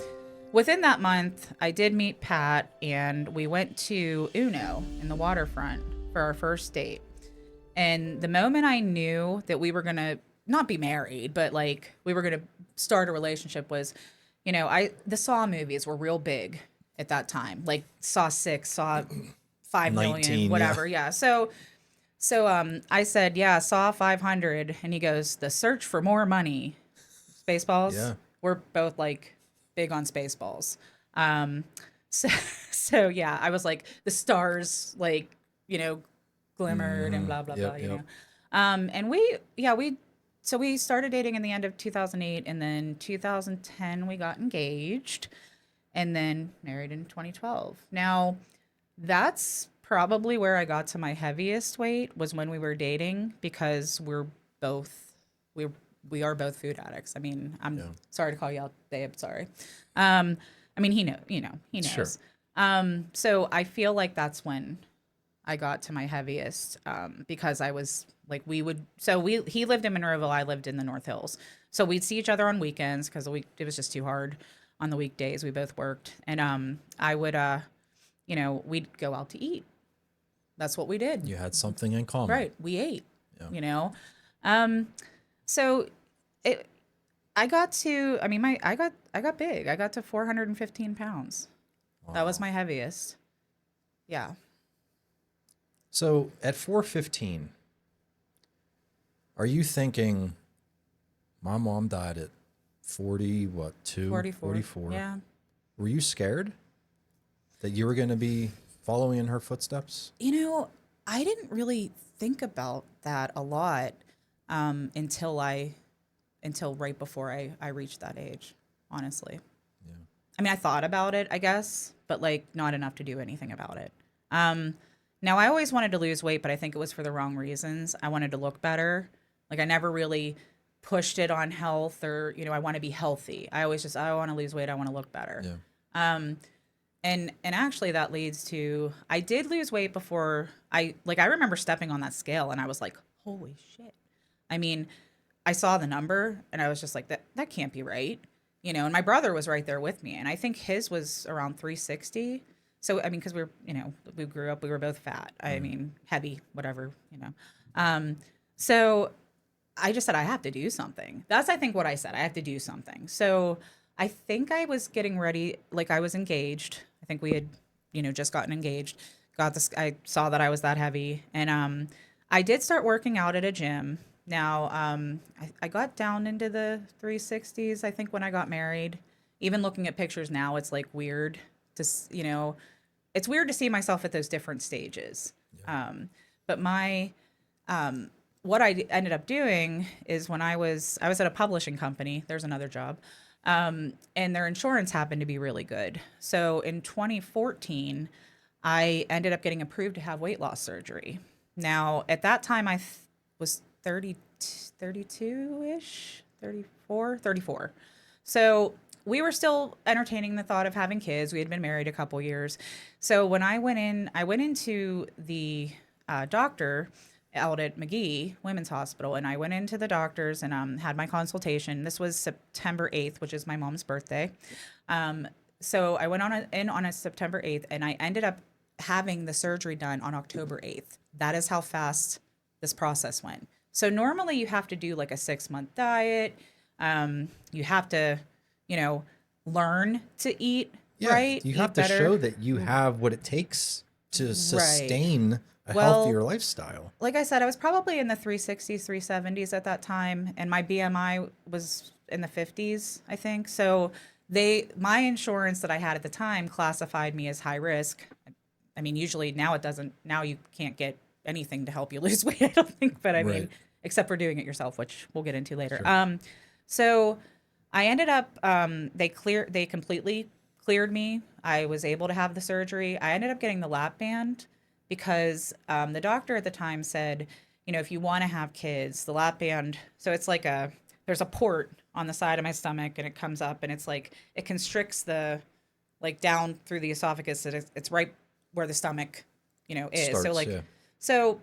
within that month, I did meet Pat, and we went to Uno in the waterfront for our first date. And the moment I knew that we were gonna not be married, but like we were gonna start a relationship was, the Saw movies were real big at that time, like Saw 6, Saw 5 million, whatever. Yeah. So I said, yeah, Saw 500. And he goes, The Search for More Money. Spaceballs.
Yeah.
We're both like big on Spaceballs. So yeah, I was like, the stars, like, glimmered and blah, blah, blah, And we started dating in the end of 2008. And then 2010, we got engaged and then married in 2012. Now, that's probably where I got to my heaviest weight was when we were dating, because we are both food addicts. I mean, I'm sorry to call you out, Dave. Sorry. I mean, he knows.
Sure.
So I feel like that's when I got to my heaviest, because I was like, he lived in Monroeville, I lived in the North Hills. So we'd see each other on weekends because it was just too hard on the weekdays. We both worked, and I would, we'd go out to eat. That's what we did.
You had something in common.
Right. We ate, So I got big. I got to 415 pounds. Wow. That was my heaviest. Yeah.
So at 415, are you thinking, my mom died at 44? 44.
Yeah.
Were you scared that you were going to be following in her footsteps?
I didn't really think about that a lot until right before I reached that age, honestly. Yeah. I mean, I thought about it, I guess, but like not enough to do anything about it. Now I always wanted to lose weight, but I think it was for the wrong reasons. I wanted to look better. Like I never really pushed it on health or, I want to be healthy. I always just, I want to lose weight. I want to look better.
Yeah.
And actually that leads to, I did lose weight before I remember stepping on that scale and I was like, holy shit. I mean, I saw the number and I was just like, that can't be right. And my brother was right there with me. And I think his was around 360. So, I mean, because we grew up, we were both fat. I mean, heavy, whatever. So I just said, I have to do something. That's, I think, what I said. I have to do something. So I think I was getting ready, like I was engaged. I think we had, just gotten engaged. I saw that I was that heavy. And I did start working out at a gym. Now, I got down into the 360s, I think, when I got married. Even looking at pictures now, it's like weird to, it's weird to see myself at those different stages.
Yeah.
But what I ended up doing is when I was at a publishing company, there's another job, and their insurance happened to be really good. So in 2014, I ended up getting approved to have weight loss surgery. Now, at that time, I was 32-ish, 34. So we were still entertaining the thought of having kids. We had been married a couple years. So when I went into the doctor out at McGee Women's Hospital, and I went into the doctors and had my consultation. This was September 8th, which is my mom's birthday. So I went in on a September 8th, and I ended up having the surgery done on October 8th. That is how fast this process went. So normally you have to do like a 6-month diet. You have to, learn to eat, right?
You have to show that you have what it takes to sustain a healthier lifestyle.
Like I said, I was probably in the 360s, 370s at that time, and my BMI was in the 50s, I think. So my insurance that I had at the time classified me as high risk. I mean, usually now it doesn't. Now you can't get anything to help you lose weight, I don't think. But I mean, except for doing it yourself, which we'll get into later.
Sure.
So I ended up, they completely cleared me. I was able to have the surgery. I ended up getting the lap band because the doctor at the time said, if you want to have kids, the lap band, so it's like there's a port on the side of my stomach and it comes up and it's like, it constricts down through the esophagus. It's right where the stomach, is.
Starts,
So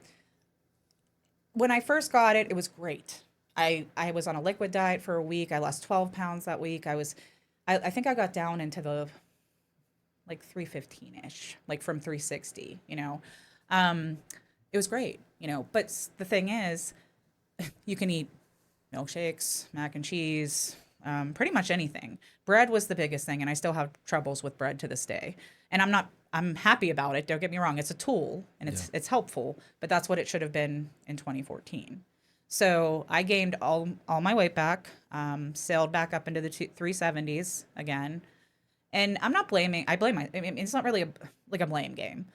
when I first got it, it was great. I was on a liquid diet for a week. I lost 12 pounds that week. I think I got down into the 315-ish, like from 360, it was great, but the thing is, you can eat milkshakes, mac and cheese, pretty much anything. Bread was the biggest thing. And I still have troubles with bread to this day. And I'm happy about it. Don't get me wrong. It's a tool and it's helpful, but that's what it should have been in 2014. So I gained all my weight back, sailed back up into the 370s again. And I'm not blaming. I mean, it's not really a blame game.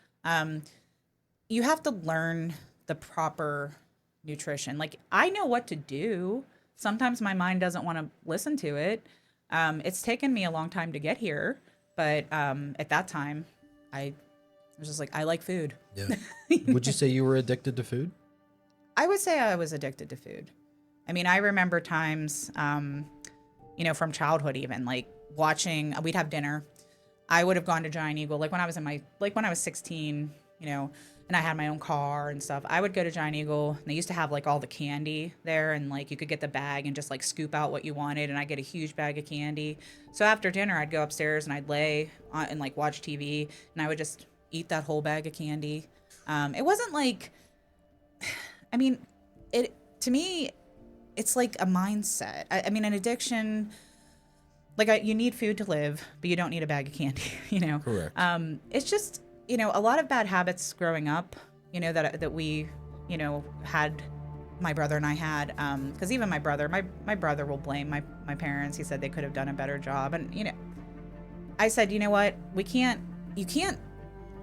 You have to learn the proper nutrition. Like I know what to do. Sometimes my mind doesn't want to listen to it. It's taken me a long time to get here, but at that time, I was just like, I like food.
Yeah. Would you say you were addicted to food?
I would say I was addicted to food. I mean, I remember times, from childhood even, like watching, we'd have dinner. I would have gone to Giant Eagle, when I was 16, and I had my own car and stuff. I would go to Giant Eagle, and they used to have all the candy there, and you could get the bag and just scoop out what you wanted, and I'd get a huge bag of candy. So after dinner, I'd go upstairs and I'd lay on and watch TV, and I would just eat that whole bag of candy. It wasn't I mean, to me, it's like a mindset. I mean, an addiction, you need food to live, but you don't need a bag of candy,
Correct.
It's just, a lot of bad habits growing up, that we, had, my brother and I had, because even my brother will blame my parents. He said they could have done a better job. And, I said, you know what, you can't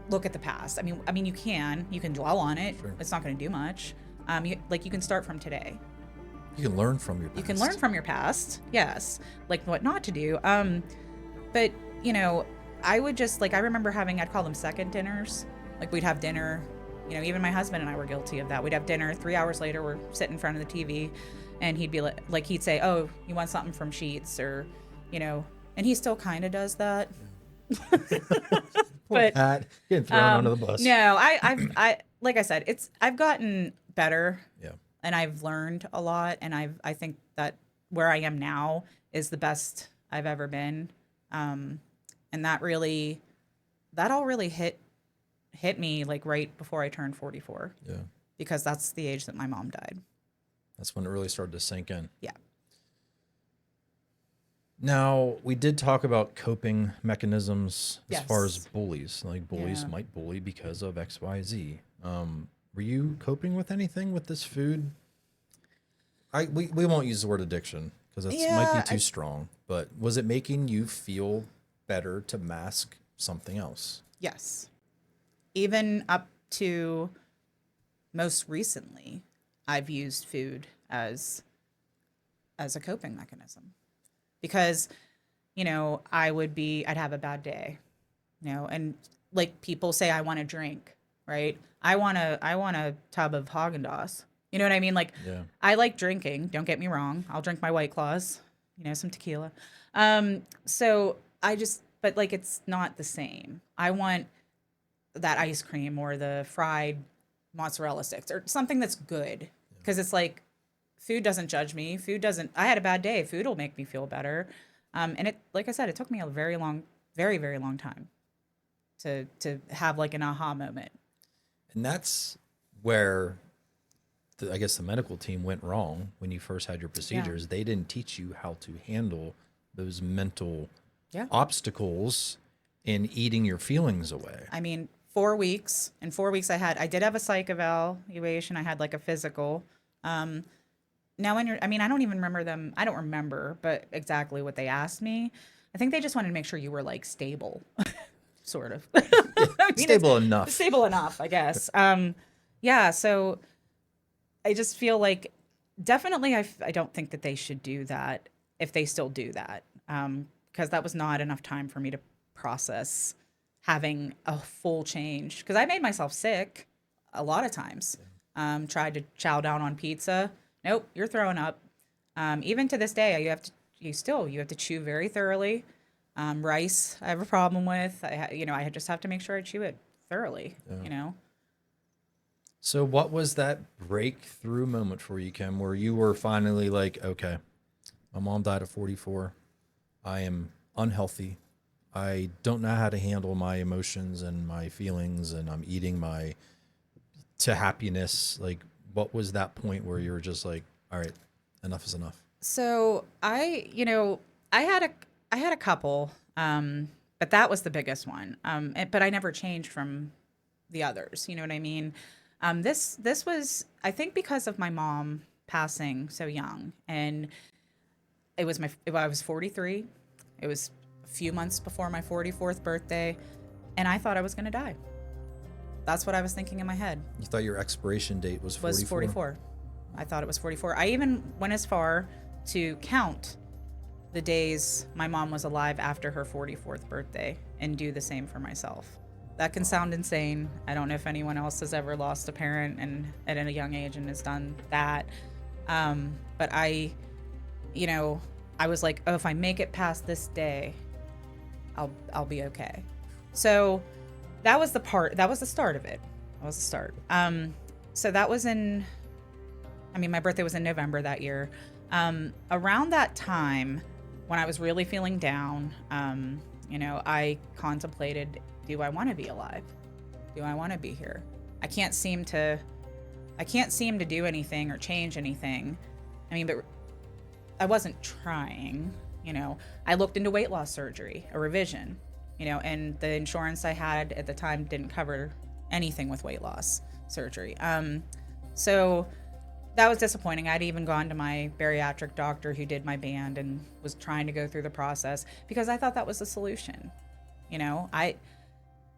look at the past. I mean, you can dwell on it.
Sure.
It's not going to do much. You can start from today.
You can learn from your past.
You can learn from your past. Yes. What not to do. But, I would just, I remember I'd call them second dinners. Like we'd have dinner, even my husband and I were guilty of that. We'd have dinner, 3 hours later, we're sitting in front of the TV, and he'd be like he'd say, "Oh, you want something from Sheets?" Or, and he still kind of does that.
Poor Pat, getting thrown under the bus.
No, I like I said, I've gotten better.
Yeah.
And I've learned a lot, and I think that where I am now is the best I've ever been. And that all really hit me like right before I turned 44.
Yeah.
Because that's the age that my mom died.
That's when it really started to sink in.
Yeah.
Now, we did talk about coping mechanisms as
Yes.
far as bullies. Like bullies might bully because of X, Y, Z. Were you coping with anything with this food? We won't use the word addiction because it might be too strong. But was it making you feel better to mask something else?
Yes. Even up to most recently, I've used food as a coping mechanism. Because, I'd have a bad day, and like people say, I want a drink, right? I want a tub of Haagen-Dazs. You know what I mean? Like, I like drinking. Don't get me wrong. I'll drink my White Claws, some tequila. But like, it's not the same. I want that ice cream or the fried mozzarella sticks or something that's good. Because it's like, food doesn't judge me. I had a bad day. Food will make me feel better. And like I said, it took me a very, very long time to have like an aha moment.
And that's where I guess the medical team went wrong when you first had your procedures. They didn't teach you how to handle those mental obstacles in eating your feelings away.
I mean, 4 weeks. In 4 weeks, I did have a psych evaluation. I had like a physical. Now, I don't even remember them. I don't remember, but exactly what they asked me. I think they just wanted to make sure you were like stable, sort of.
Stable enough.
Stable enough, I guess. So I just feel like definitely I don't think that they should do that if they still do that, because that was not enough time for me to process having a full change. Because I made myself sick a lot of times. Tried to chow down on pizza. Nope, you're throwing up. Even to this day, you have to chew very thoroughly. Rice, I have a problem with. I just have to make sure I chew it thoroughly.
So, what was that breakthrough moment for you, Kim, where you were finally like, okay, my mom died at 44. I am unhealthy. I don't know how to handle my emotions and my feelings, and I'm eating to happiness. Like, what was that point where you were just like, all right, enough is enough?
So I had a couple, but that was the biggest one. But I never changed from the others. You know what I mean? This was, I think, because of my mom passing so young, and I was 43. It was a few months before my 44th birthday, and I thought I was going to die. That's what I was thinking in my head.
You thought your expiration date was 44?
Was 44. I thought it was 44. I even went as far to count the days my mom was alive after her 44th birthday and do the same for myself. That can sound insane. I don't know if anyone else has ever lost a parent and at a young age and has done that. But I was like, oh, if I make it past this day, I'll be okay. So that was the start of it. That was the start. So that was my birthday was in November that year. Around that time, when I was really feeling down, I contemplated, do I want to be alive? Do I want to be here? I can't seem to do anything or change anything. But I wasn't trying, I looked into weight loss surgery, a revision, and the insurance I had at the time didn't cover anything with weight loss surgery. So that was disappointing. I'd even gone to my bariatric doctor who did my band and was trying to go through the process because I thought that was the solution.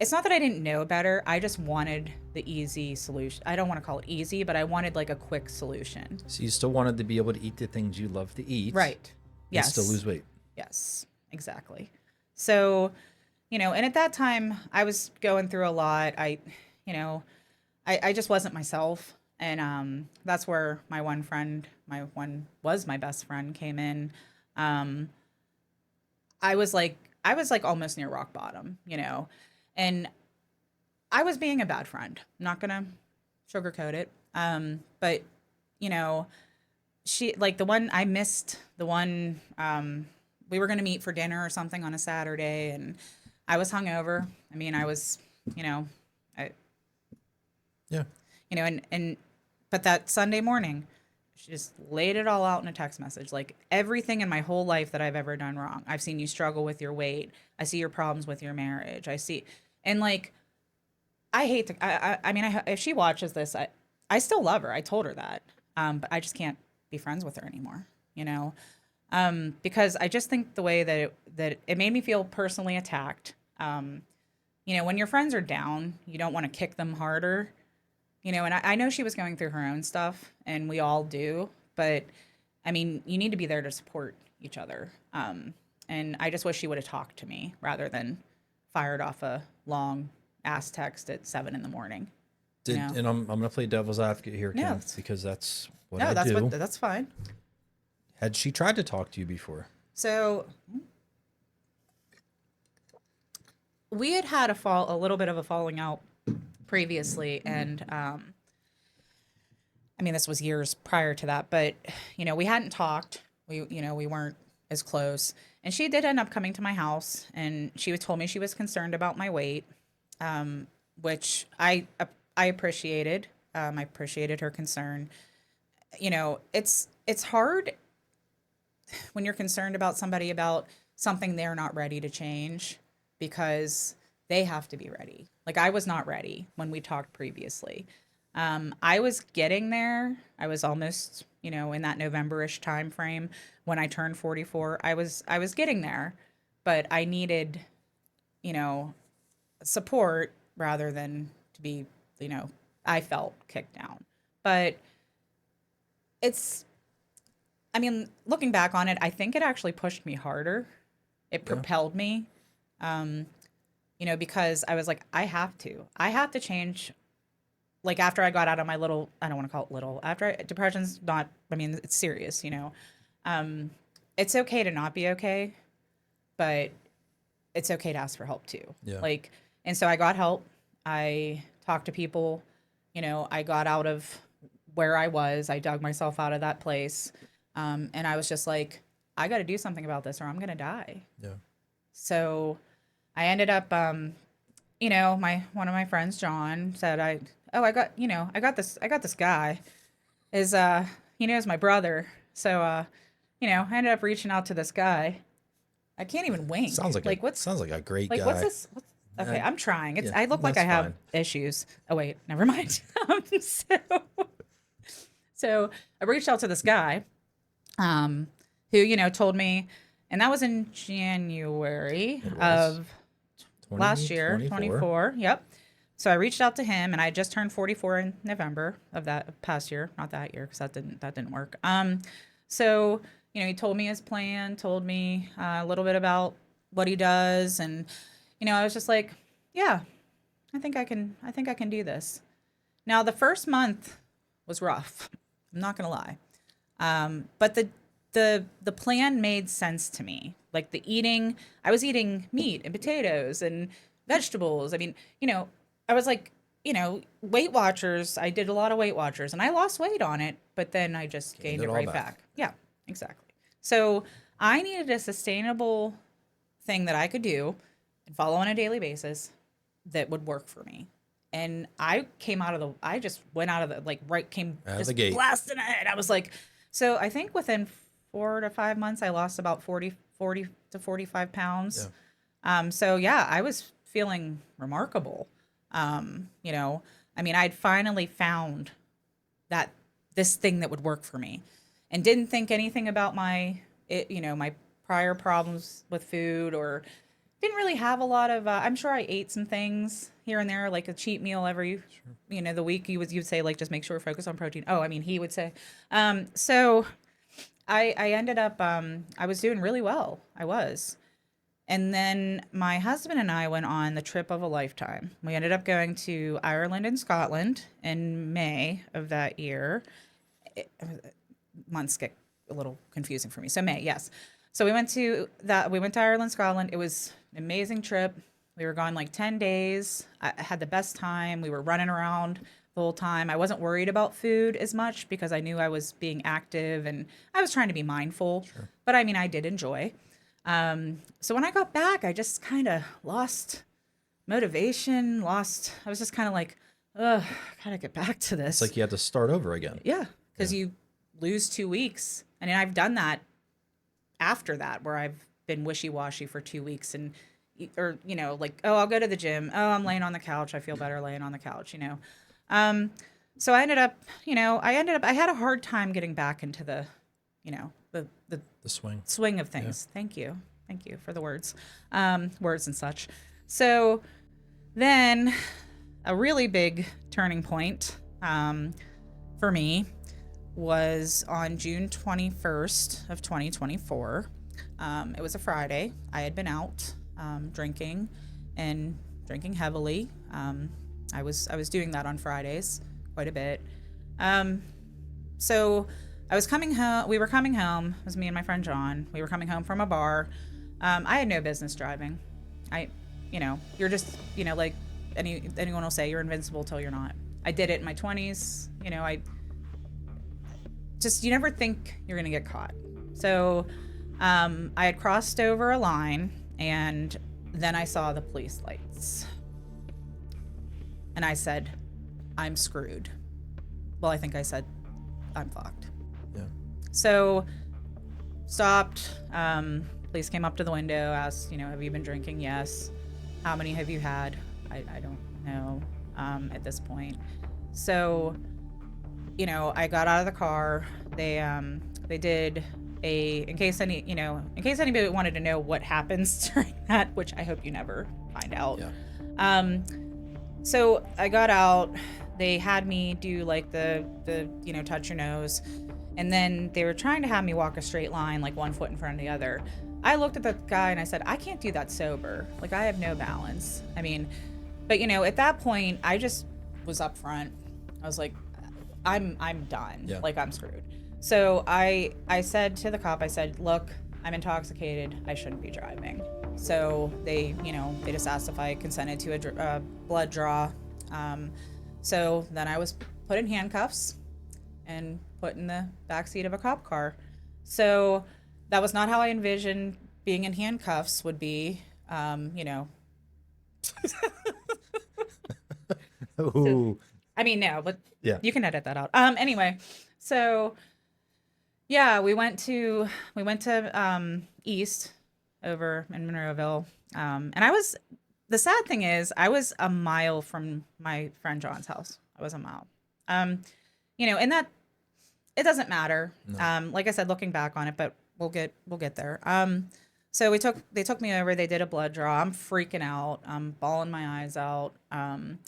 It's not that I didn't know better. I just wanted the easy solution. I don't want to call it easy, but I wanted like a quick solution.
So you still wanted to be able to eat the things you love to eat.
Right. Yes.
And still lose weight.
Yes, exactly. So, and at that time I was going through a lot. I you know, I just wasn't myself. And that's where my best friend came in. Um, I was like almost near rock bottom, you know, and I was being a bad friend. I'm not gonna sugarcoat it. But you know, she like the one I missed the one we were gonna meet for dinner or something on a Saturday, and I was hungover. I mean, I was, you know, I
Yeah.
you know, and but that Sunday morning, she just laid it all out in a text message, like everything in my whole life that I've ever done wrong. I've seen you struggle with your weight. I see your problems with your marriage. I see, and like I hate to. I mean, if she watches this, I still love her. I told her that, but I just can't be friends with her anymore. You know, because I just think the way that it made me feel personally attacked. You know, when your friends are down, you don't want to kick them harder. You know, and I know she was going through her own stuff, and we all do. But I mean, you need to be there to support each other. And I just wish she would have talked to me rather than fired off a long ass text at 7 in the morning. You know?
And I'm gonna play devil's advocate here,
No,
Kim, because that's what
no,
I
that's
do.
that's fine.
Had she tried to talk to you before?
So we had a little bit of a falling out previously, and I mean, this was years prior to that, but you know, we hadn't talked. We weren't as close. And she did end up coming to my house, and she told me she was concerned about my weight, which I appreciated. I appreciated her concern. You know, it's hard when you're concerned about somebody about something they're not ready to change, because they have to be ready. Like I was not ready when we talked previously. I was getting there. I was almost, you know, in that November-ish time frame when I turned 44. I was getting there, but I needed, you know, support rather than to be, you know, I felt kicked down. But it's, I mean, looking back on it, I think it actually pushed me harder. It
Yeah.
propelled me, you know, because I was like, I have to change. Like after I got out of my little, I don't want to call it little, depression's not, I mean, it's serious, you know. It's okay to not be okay, but it's okay to ask for help too.
Yeah.
Like, and so I got help. I talked to people, you know, I got out of where I was. I dug myself out of that place. And I was just like, I got to do something about this or I'm going to die.
Yeah.
So I ended up, you know, one of my friends, John, said, I got this guy is, he knows my brother. So, you know, I ended up reaching out to this guy. I can't even wink.
Sounds like
what's
sounds like a great
like,
guy.
what's this? Okay, I'm trying.
Yeah,
I look like I
that's
have
fine.
issues. Oh wait, never mind. So I reached out to this guy, who, you know, told me, and that was in January
It was.
of last year, 24. Yep. So I reached out to him, and I just turned 44 in November of that past year, not that year, because that didn't work. So you know, he told me his plan, told me a little bit about what he does, and you know, I was just like, yeah, I think I can do this. Now the first month was rough. I'm not gonna lie, but the plan made sense to me. Like the eating, I was eating meat and potatoes and vegetables. I mean, you know, I was like, you know, Weight Watchers. I did a lot of Weight Watchers, and I lost weight on it, but then I just gained it
all
right
back.
back. Yeah, exactly. So I needed a sustainable thing that I could do and follow on a daily basis that would work for me. And I just went out of the, like, right, came
Out of
just
the gate.
blasting ahead. I was like, so I think within 4 to 5 months, I lost about 40 to 45 pounds.
Yeah.
So yeah, I was feeling remarkable. You know, I mean, I'd finally found that this thing that would work for me, and didn't think anything about you know, my prior problems with food, or didn't really have a lot of, I'm sure I ate some things here and there, like a cheat meal every, you know, the week. You'd say, like, just make sure to focus on protein. Oh, I mean, he would say, so I ended up, I was doing really well. I was. And then my husband and I went on the trip of a lifetime. We ended up going to Ireland and Scotland in May of that year. Months get a little confusing for me. So May, yes. So we went to that. We went to Ireland, Scotland. It was an amazing trip. We were gone like 10 days. I had the best time. We were running around the whole time. I wasn't worried about food as much because I knew I was being active and I was trying to be mindful. Sure. But I mean, I did enjoy. So when I got back, I just kind of lost motivation, I was just kind of like, ugh, I gotta get back to this.
It's like you had to start over again.
Yeah, because you lose 2 weeks. And I've done that after that, where I've been wishy-washy for 2 weeks or, like, oh, I'll go to the gym. Oh, I'm laying on the couch. I feel better laying on the couch, So I ended up, I had a hard time getting back into the swing of things. Yeah. Thank you for the words and such. So then a really big turning point for me was on June 21st of 2024. It was a Friday. I had been out drinking heavily. I was doing that on Fridays quite a bit. So I was coming home. We were coming home. It was me and my friend John. We were coming home from a bar. I had no business driving. You're just, like anyone will say, you're invincible till you're not. I did it in my 20s. You never think you're going to get caught. So I had crossed over a line, and then I saw the police lights. And I said, I'm screwed. Well, I think I said, I'm fucked. Yeah. So stopped. Police came up to the window, asked, have you been drinking? Yes. How many have you had? I don't know at this point. So, I got out of the car. They did in case anybody wanted to know what happens during that, which I hope you never find out. Yeah. So I got out. They had me do like the touch your nose, and then they were trying to have me walk a straight line, like one foot in front of the other. I looked at the guy and I said, I can't do that sober. Like, I have no balance. I mean, but at that point, I just was up front. I was like, I'm done. Yeah. Like, I'm screwed. So I said to the cop, I said, look, I'm intoxicated. I shouldn't be driving. So they just asked if I consented to a blood draw. So then I was put in handcuffs and put in the backseat of a cop car. So that was not how I envisioned being in handcuffs would be,
Ooh.
I mean, no, but
yeah,
you can edit that out. Anyway, so yeah, we went to East over in Monroeville. And the sad thing is I was a mile from my friend John's house. I was a mile. And that it doesn't matter. No. Like I said, looking back on it, but we'll get there. So they took me over, they did a blood draw. I'm freaking out. I'm bawling my eyes out. And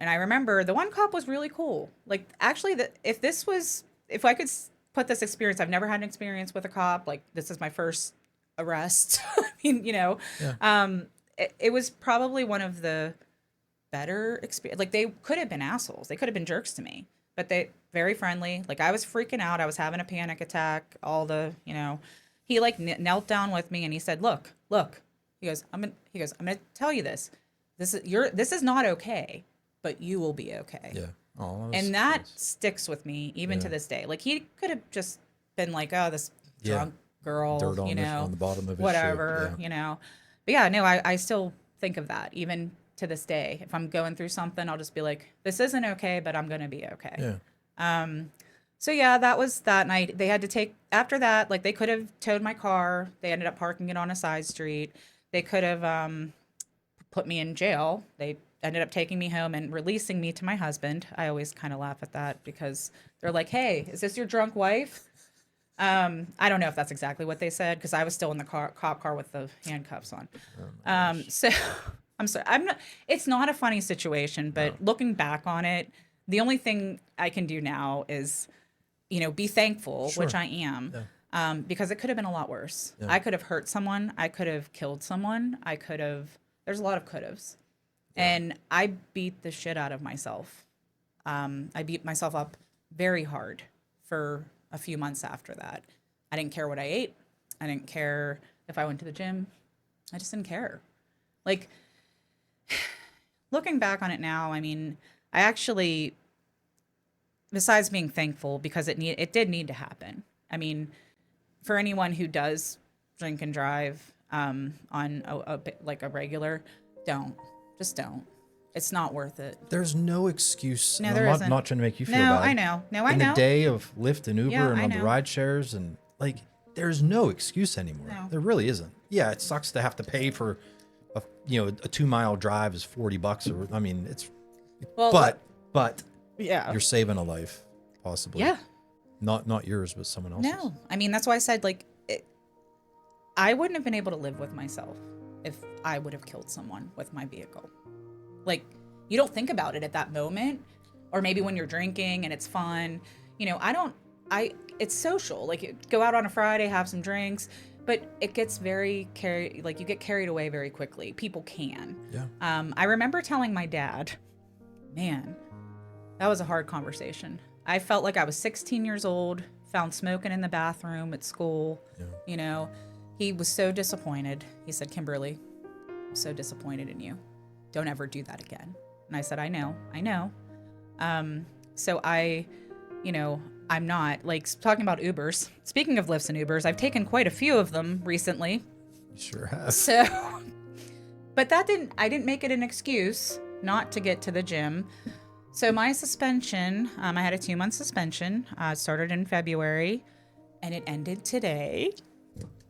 I remember the one cop was really cool. Like, actually, if I could put this experience, I've never had an experience with a cop. Like, this is my first arrest. I mean, yeah. It was probably one of the better experience. Like, they could have been assholes. They could have been jerks to me, but they very friendly. Like, I was freaking out. I was having a panic attack. He like knelt down with me and he said, look, he goes, I'm going to tell you this. This is not okay, but you will be okay. Yeah. Oh, and that sticks with me even to this day. Like, he could have just been like, oh, this drunk girl,
dirt on the bottom of his
whatever,
shoe.
But yeah, no, I still think of that even to this day. If I'm going through something, I'll just be like, this isn't okay, but I'm going to be okay. Yeah. So yeah, that was that night. They had to take, after that, like, they could have towed my car. They ended up parking it on a side street. They could have put me in jail. They ended up taking me home and releasing me to my husband. I always kind of laugh at that because they're like, hey, is this your drunk wife? I don't know if that's exactly what they said because I was still in the cop car with the handcuffs on. So I'm sorry. It's not a funny situation, but looking back on it, the only thing I can do now is, be thankful, which I am. because it could have been a lot worse.
Yeah.
I could have hurt someone. I could have killed someone. There's a lot of could haves. And I beat the shit out of myself. I beat myself up very hard for a few months after that. I didn't care what I ate. I didn't care if I went to the gym. I just didn't care. Like, looking back on it now, I mean, I actually, besides being thankful because it did need to happen. I mean, for anyone who does drink and drive on a regular, just don't. It's not worth it.
There's no excuse.
No,
I'm
there
not,
isn't.
not trying to make you feel
No,
bad.
I know. No, I
In
know.
the day of Lyft and Uber
Yeah,
and
I
on the
know.
ride shares and like, there's no excuse anymore.
No.
There really isn't. Yeah, it sucks to have to pay for a 2-mile drive is $40 or I mean it's
Well,
but
yeah.
you're saving a life possibly.
Yeah.
Not yours but someone else's.
No, I mean, that's why I said, like, I wouldn't have been able to live with myself if I would have killed someone with my vehicle. Like, you don't think about it at that moment, or maybe when you're drinking and it's fun. It's social. Like, you go out on a Friday, have some drinks, but it gets you get carried away very quickly. People can.
Yeah.
I remember telling my dad, man, that was a hard conversation. I felt like I was 16 years old, found smoking in the bathroom at school.
Yeah.
He was so disappointed. He said, Kimberly, I'm so disappointed in you. Don't ever do that again. And I said, I know. So I'm not, like, talking about Ubers. Speaking of Lyfts and Ubers, I've taken quite a few of them recently.
You sure have.
So, but I didn't make it an excuse not to get to the gym. So my suspension, I had a 2-month suspension. Started in February, and it ended today.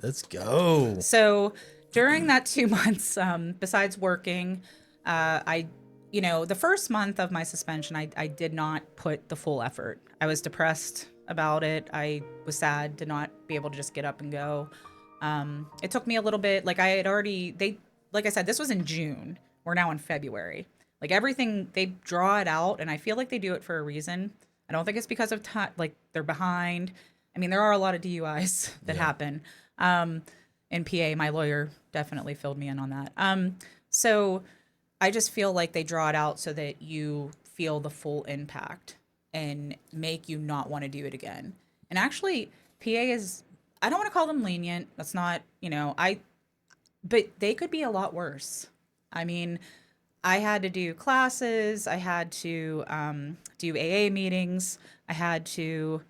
Let's go.
So during that 2 months, besides working, the first month of my suspension, I did not put the full effort. I was depressed about it. I was sad to not be able to just get up and go. It took me a little bit. Like, like I said, this was in June. We're now in February. Like, everything, they draw it out, and I feel like they do it for a reason. I don't think it's because of time, like, they're behind. I mean, there are a lot of DUIs that happen. In PA, my lawyer definitely filled me in on that. So I just feel like they draw it out so that you feel the full impact and make you not want to do it again. And actually, PA is, I don't want to call them lenient. That's not, but they could be a lot worse. I mean, I had to do classes. I had to do AA meetings. I had to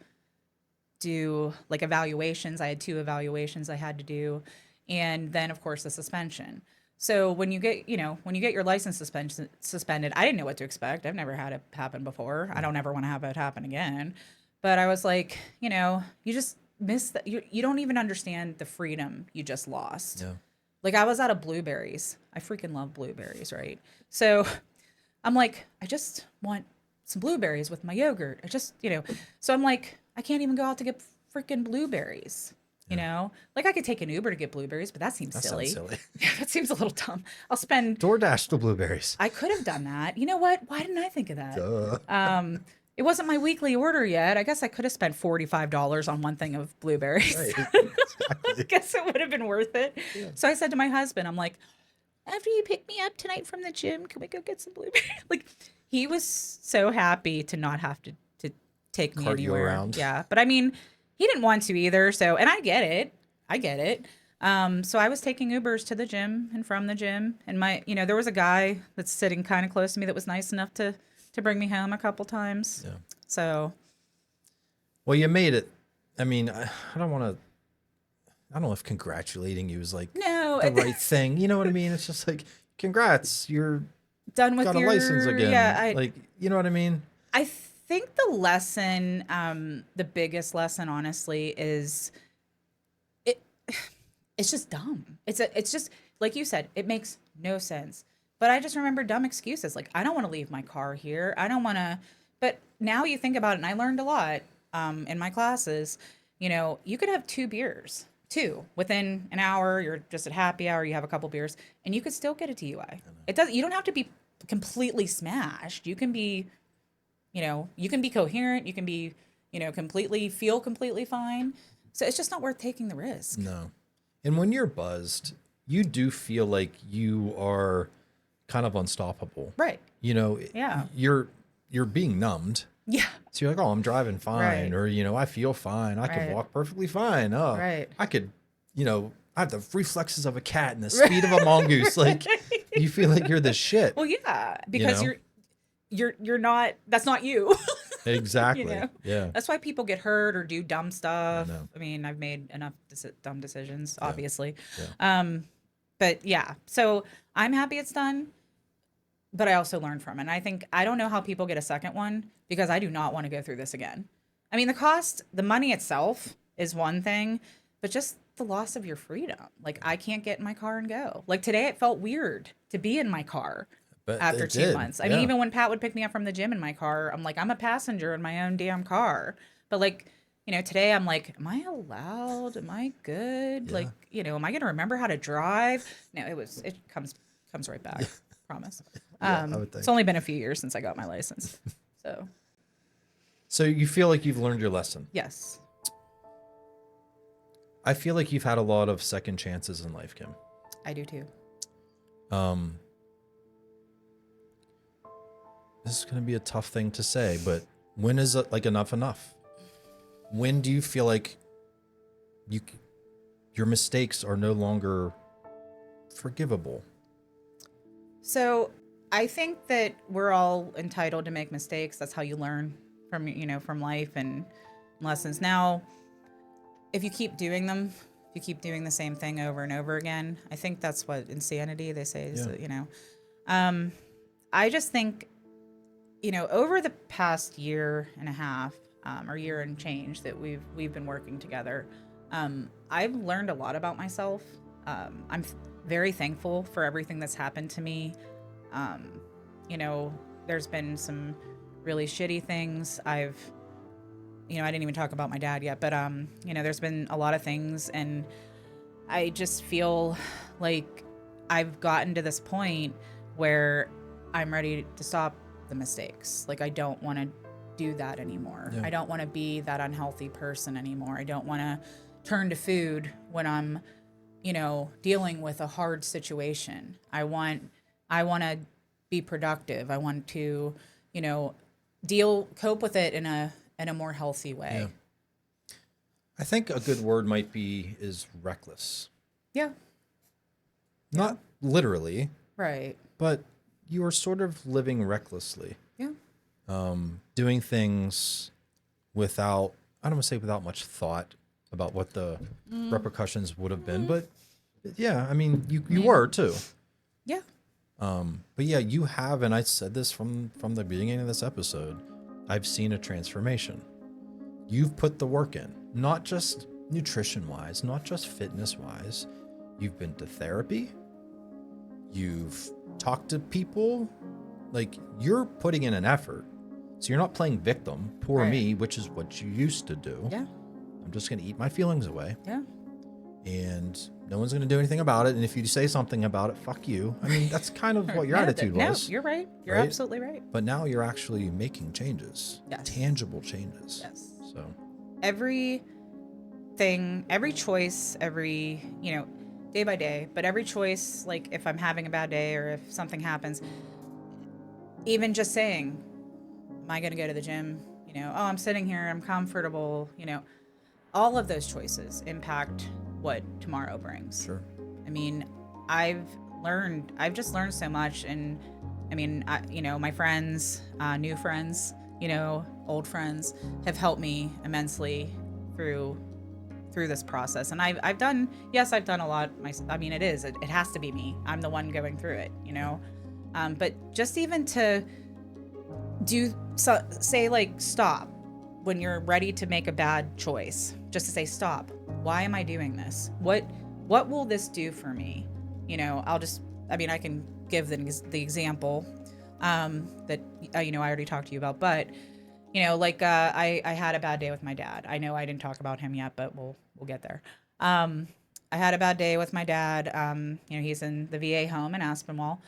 do, like, evaluations. I had 2 evaluations I had to do. And then, of course, the suspension. So when you get your license suspended, I didn't know what to expect. I've never had it happen before. I don't ever want to have it happen again. But I was like, you just miss that. You don't even understand the freedom you just lost.
Yeah.
Like, I was out of blueberries. I freaking love blueberries, right? So I'm like, I just want some blueberries with my yogurt. So I'm like, I can't even go out to get freaking blueberries. Like, I could take an Uber to get blueberries, but that seems silly.
Sounds silly.
Yeah, that seems a little dumb. I'll spend.
DoorDash the blueberries.
I could have done that. You know what? Why didn't I think of that?
Duh.
It wasn't my weekly order yet. I guess I could have spent $45 on one thing of blueberries.
Right.
I guess it would have been worth it. Yeah. So I said to my husband, I'm like, after you pick me up tonight from the gym, can we go get some blueberries? Like, he was so happy to not have to take me
Cart you
anywhere.
around.
Yeah. But I mean, he didn't want to either. So, and I get it. So I was taking Ubers to the gym and from the gym, and there was a guy that's sitting kind of close to me that was nice enough to bring me home a couple times.
Yeah.
So.
Well, you made it. I mean, I don't know if congratulating you is like the right thing. You know what I mean? It's just like, congrats, you're
done with
got a license again. Yeah, you know what I mean?
I think the lesson, the biggest lesson, honestly, is it's just dumb. It's just, like you said, it makes no sense. But I just remember dumb excuses. Like, I don't want to leave my car here. I don't want to. But now you think about it, and I learned a lot in my classes. You could have 2 beers, within an hour. You're just at happy hour. You have a couple beers, and you could still get a DUI. You don't have to be completely smashed. You can be, you can be coherent. You can be, completely fine. So it's just not worth taking the risk.
No. And when you're buzzed, you do feel like you are kind of unstoppable.
Right.
You know,
Yeah.
you're being numbed.
Yeah.
So you're like, oh, I'm driving fine,
Right.
or, you know, I feel fine. I could
Right.
walk perfectly fine. Oh,
Right.
I could, you know, I have the reflexes of a cat and the speed of a mongoose. Like, you feel like you're the shit.
Well, yeah, because
know?
you're not, that's not you.
Exactly.
You know?
Yeah.
That's why people get hurt or do dumb stuff.
know.
I mean, I've made enough dumb decisions, obviously.
Yeah.
But yeah, so I'm happy it's done, but I also learned from it. And I think, I don't know how people get a second one because I do not want to go through this again. I mean, the money itself is one thing, but just the loss of your freedom. Like, I can't get in my car and go. Like, today it felt weird to be in my car.
But
After
it
2
did.
months. I mean, even when Pat would pick me up from the gym in my car, I'm like, I'm a passenger in my own damn car. But like, you know, today I'm like, am I allowed? Am I good? Like, you know, am I going to remember how to drive? No, it comes right back. Promise.
I would think.
It's only been a few years since I got my license.
So you feel like you've learned your lesson.
Yes.
I feel like you've had a lot of second chances in life, Kim.
I do too.
This is going to be a tough thing to say, but when is it like enough? When do you feel like your mistakes are no longer forgivable?
So I think that we're all entitled to make mistakes. That's how you learn from, you know, from life and lessons. Now, if you keep doing them, if you keep doing the same thing over and over again, I think that's what insanity, they say, is, you know. I just think, you know, over the past year and a half, or year and change that we've been working together, I've learned a lot about myself. I'm very thankful for everything that's happened to me. You know, there's been some really shitty things. You know, I didn't even talk about my dad yet, but, you know, there's been a lot of things, and I just feel like I've gotten to this point where I'm ready to stop the mistakes. Like, I don't want to do that anymore.
Yeah.
I don't want to be that unhealthy person anymore. I don't want to turn to food when I'm, you know, dealing with a hard situation. I want to be productive. I want to, you know, cope with it in a more healthy way.
Yeah. I think a good word is reckless.
Yeah.
Not literally,
Right.
but you are sort of living recklessly.
Yeah.
Doing things without, I don't want to say without much thought about what the repercussions would have been, but yeah, I mean, you were too.
Yeah.
But yeah, you have, and I said this from the beginning of this episode, I've seen a transformation. You've put the work in, not just nutrition wise, not just fitness wise. You've been to therapy. You've talked to people. Like, you're putting in an effort. So you're not playing victim, poor
Right.
me, which is what you used to do.
Yeah.
I'm just going to eat my feelings away.
Yeah.
And no one's going to do anything about it. And if you say something about it, fuck you. I mean, that's kind of what your attitude was.
No, you're right. You're
right?
absolutely right.
But now you're actually making changes.
Yes.
Tangible changes.
Yes.
So
Everything, every choice, you know, day by day, but every choice, like if I'm having a bad day or if something happens, even just saying, am I going to go to the gym? You know, oh, I'm sitting here, I'm comfortable, you know, all of those choices impact what tomorrow brings.
sure.
I mean, I've just learned so much. And I mean, you know, my friends, new friends, you know, old friends have helped me immensely through this process. And I've done a lot. I mean, it has to be me. I'm the one going through it, you know? But just even to say like, stop when you're ready to make a bad choice, just to say, stop. Why am I doing this? What will this do for me? You know, I can give the example, that, you know, I already talked to you about, but you know, like, I had a bad day with my dad. I know I didn't talk about him yet, but we'll get there. I had a bad day with my dad. You know, he's in the VA home in Aspinwall.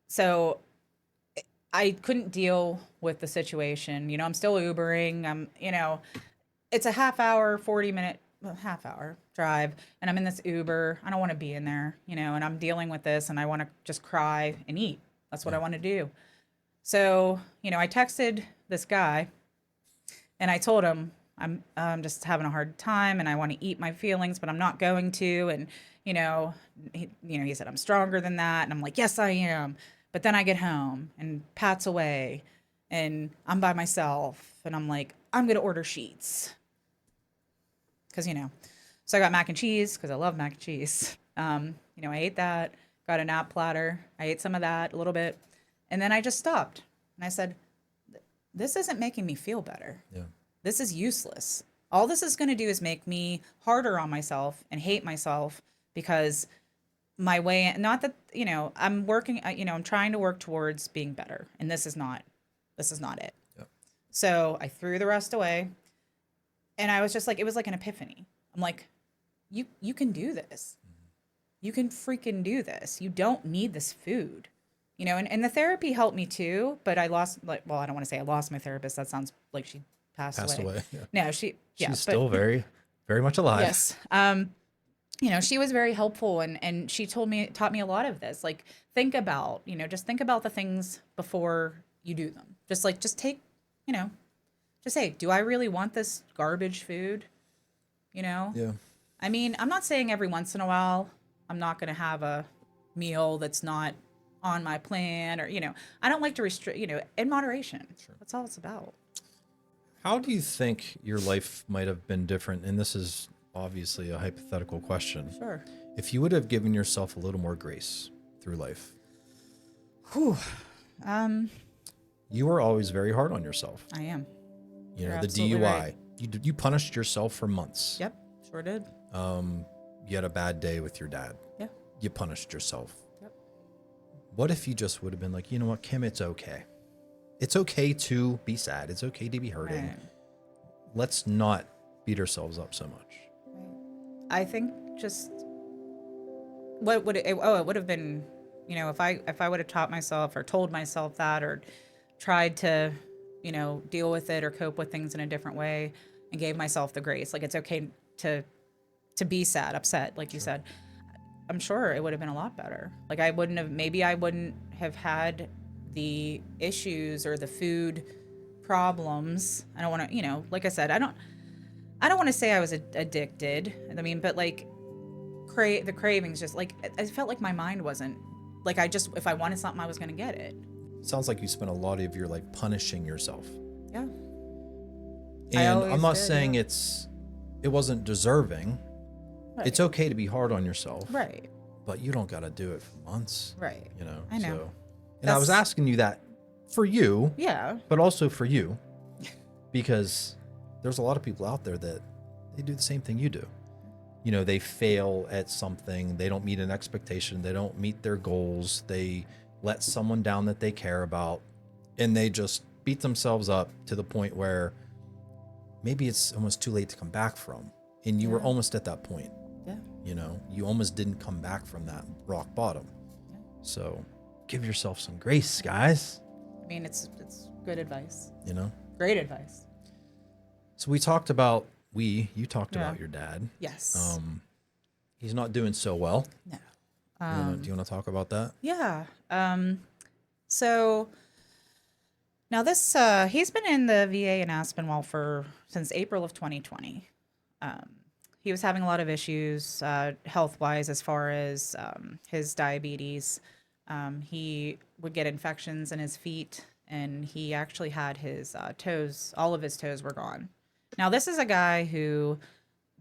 So I couldn't deal with the situation. You know, I'm still Ubering. You know, it's a half hour, 40-minute, well, half hour drive, and I'm in this Uber. I don't want to be in there, and I'm dealing with this, and I want to just cry and eat. That's what I want to do. So, I texted this guy, and I told him I'm just having a hard time, and I want to eat my feelings, but I'm not going to. And he said I'm stronger than that, and I'm like, yes, I am. But then I get home, and Pat's away, and I'm by myself, and I'm like, I'm gonna order sheets, because So I got mac and cheese because I love mac and cheese. I ate that, got a nap platter. I ate some of that a little bit, and then I just stopped, and I said, this isn't making me feel better.
Yeah.
This is useless. All this is going to do is make me harder on myself and hate myself, because my way, not that, I'm working, I'm trying to work towards being better, and this is not it.
Yeah.
So I threw the rest away, and I was just like, it was like an epiphany. I'm like, you can do this. You can freaking do this. You don't need this food. And the therapy helped me too, but I lost, I don't want to say I lost my therapist. That sounds like she passed away.
Yeah.
No,
she's still very, very much alive.
Yes. She was very helpful, and she taught me a lot of this. Like, think about, just think about the things before you do them. Just take, just say, do I really want this garbage food?
Yeah.
I mean, I'm not saying every once in a while I'm not going to have a meal that's not on my plan, or, I don't like to restrict, in moderation. Sure. That's all it's about.
How do you think your life might have been different? And this is obviously a hypothetical question.
Sure.
If you would have given yourself a little more grace through life.
Whew.
You were always very hard on yourself.
I am.
You know,
You're
the
absolutely
DUI.
right.
You punished yourself for months.
Yep, sure did.
You had a bad day with your dad.
Yeah.
You punished yourself.
Yep.
What if you just would have been like, you know what, Kim, it's okay. It's okay to be sad. It's okay to be hurting.
Right.
Let's not beat ourselves up so much.
I think just what would it would have been, if I would have taught myself or told myself that, or tried to, deal with it or cope with things in a different way, and gave myself the grace. Like, it's okay to be sad, upset, like you said. I'm sure it would have been a lot better. Like, I wouldn't have had the issues or the food problems. I don't want to, like I said, I don't want to say I was addicted. I mean, but like the cravings, just like, I felt like my mind wasn't, like, if I wanted something, I was going to get it.
Sounds like you spent a lot of your life punishing yourself.
Yeah.
And I'm not saying it wasn't deserving.
Right.
It's okay to be hard on yourself.
Right.
But you don't got to do it for months.
Right.
I know.
So,
and I was asking you that for you.
Yeah.
But also for you. Because there's a lot of people out there that they do the same thing you do. They fail at something. They don't meet an expectation. They don't meet their goals. They let someone down that they care about. And they just beat themselves up to the point where maybe it's almost too late to come back from. And you were almost at that point.
Yeah.
You almost didn't come back from that rock bottom.
Yeah.
So give yourself some grace, guys.
I mean, it's good advice.
Great
advice.
So we talked about, you talked about your dad.
Yes.
He's not doing so well.
No.
Do you want to talk about that?
Yeah. So now this, he's been in the VA in Aspinwall since April of 2020. He was having a lot of issues, health-wise, as far as his diabetes. He would get infections in his feet, and he actually had his toes, all of his toes were gone. Now, this is a guy who,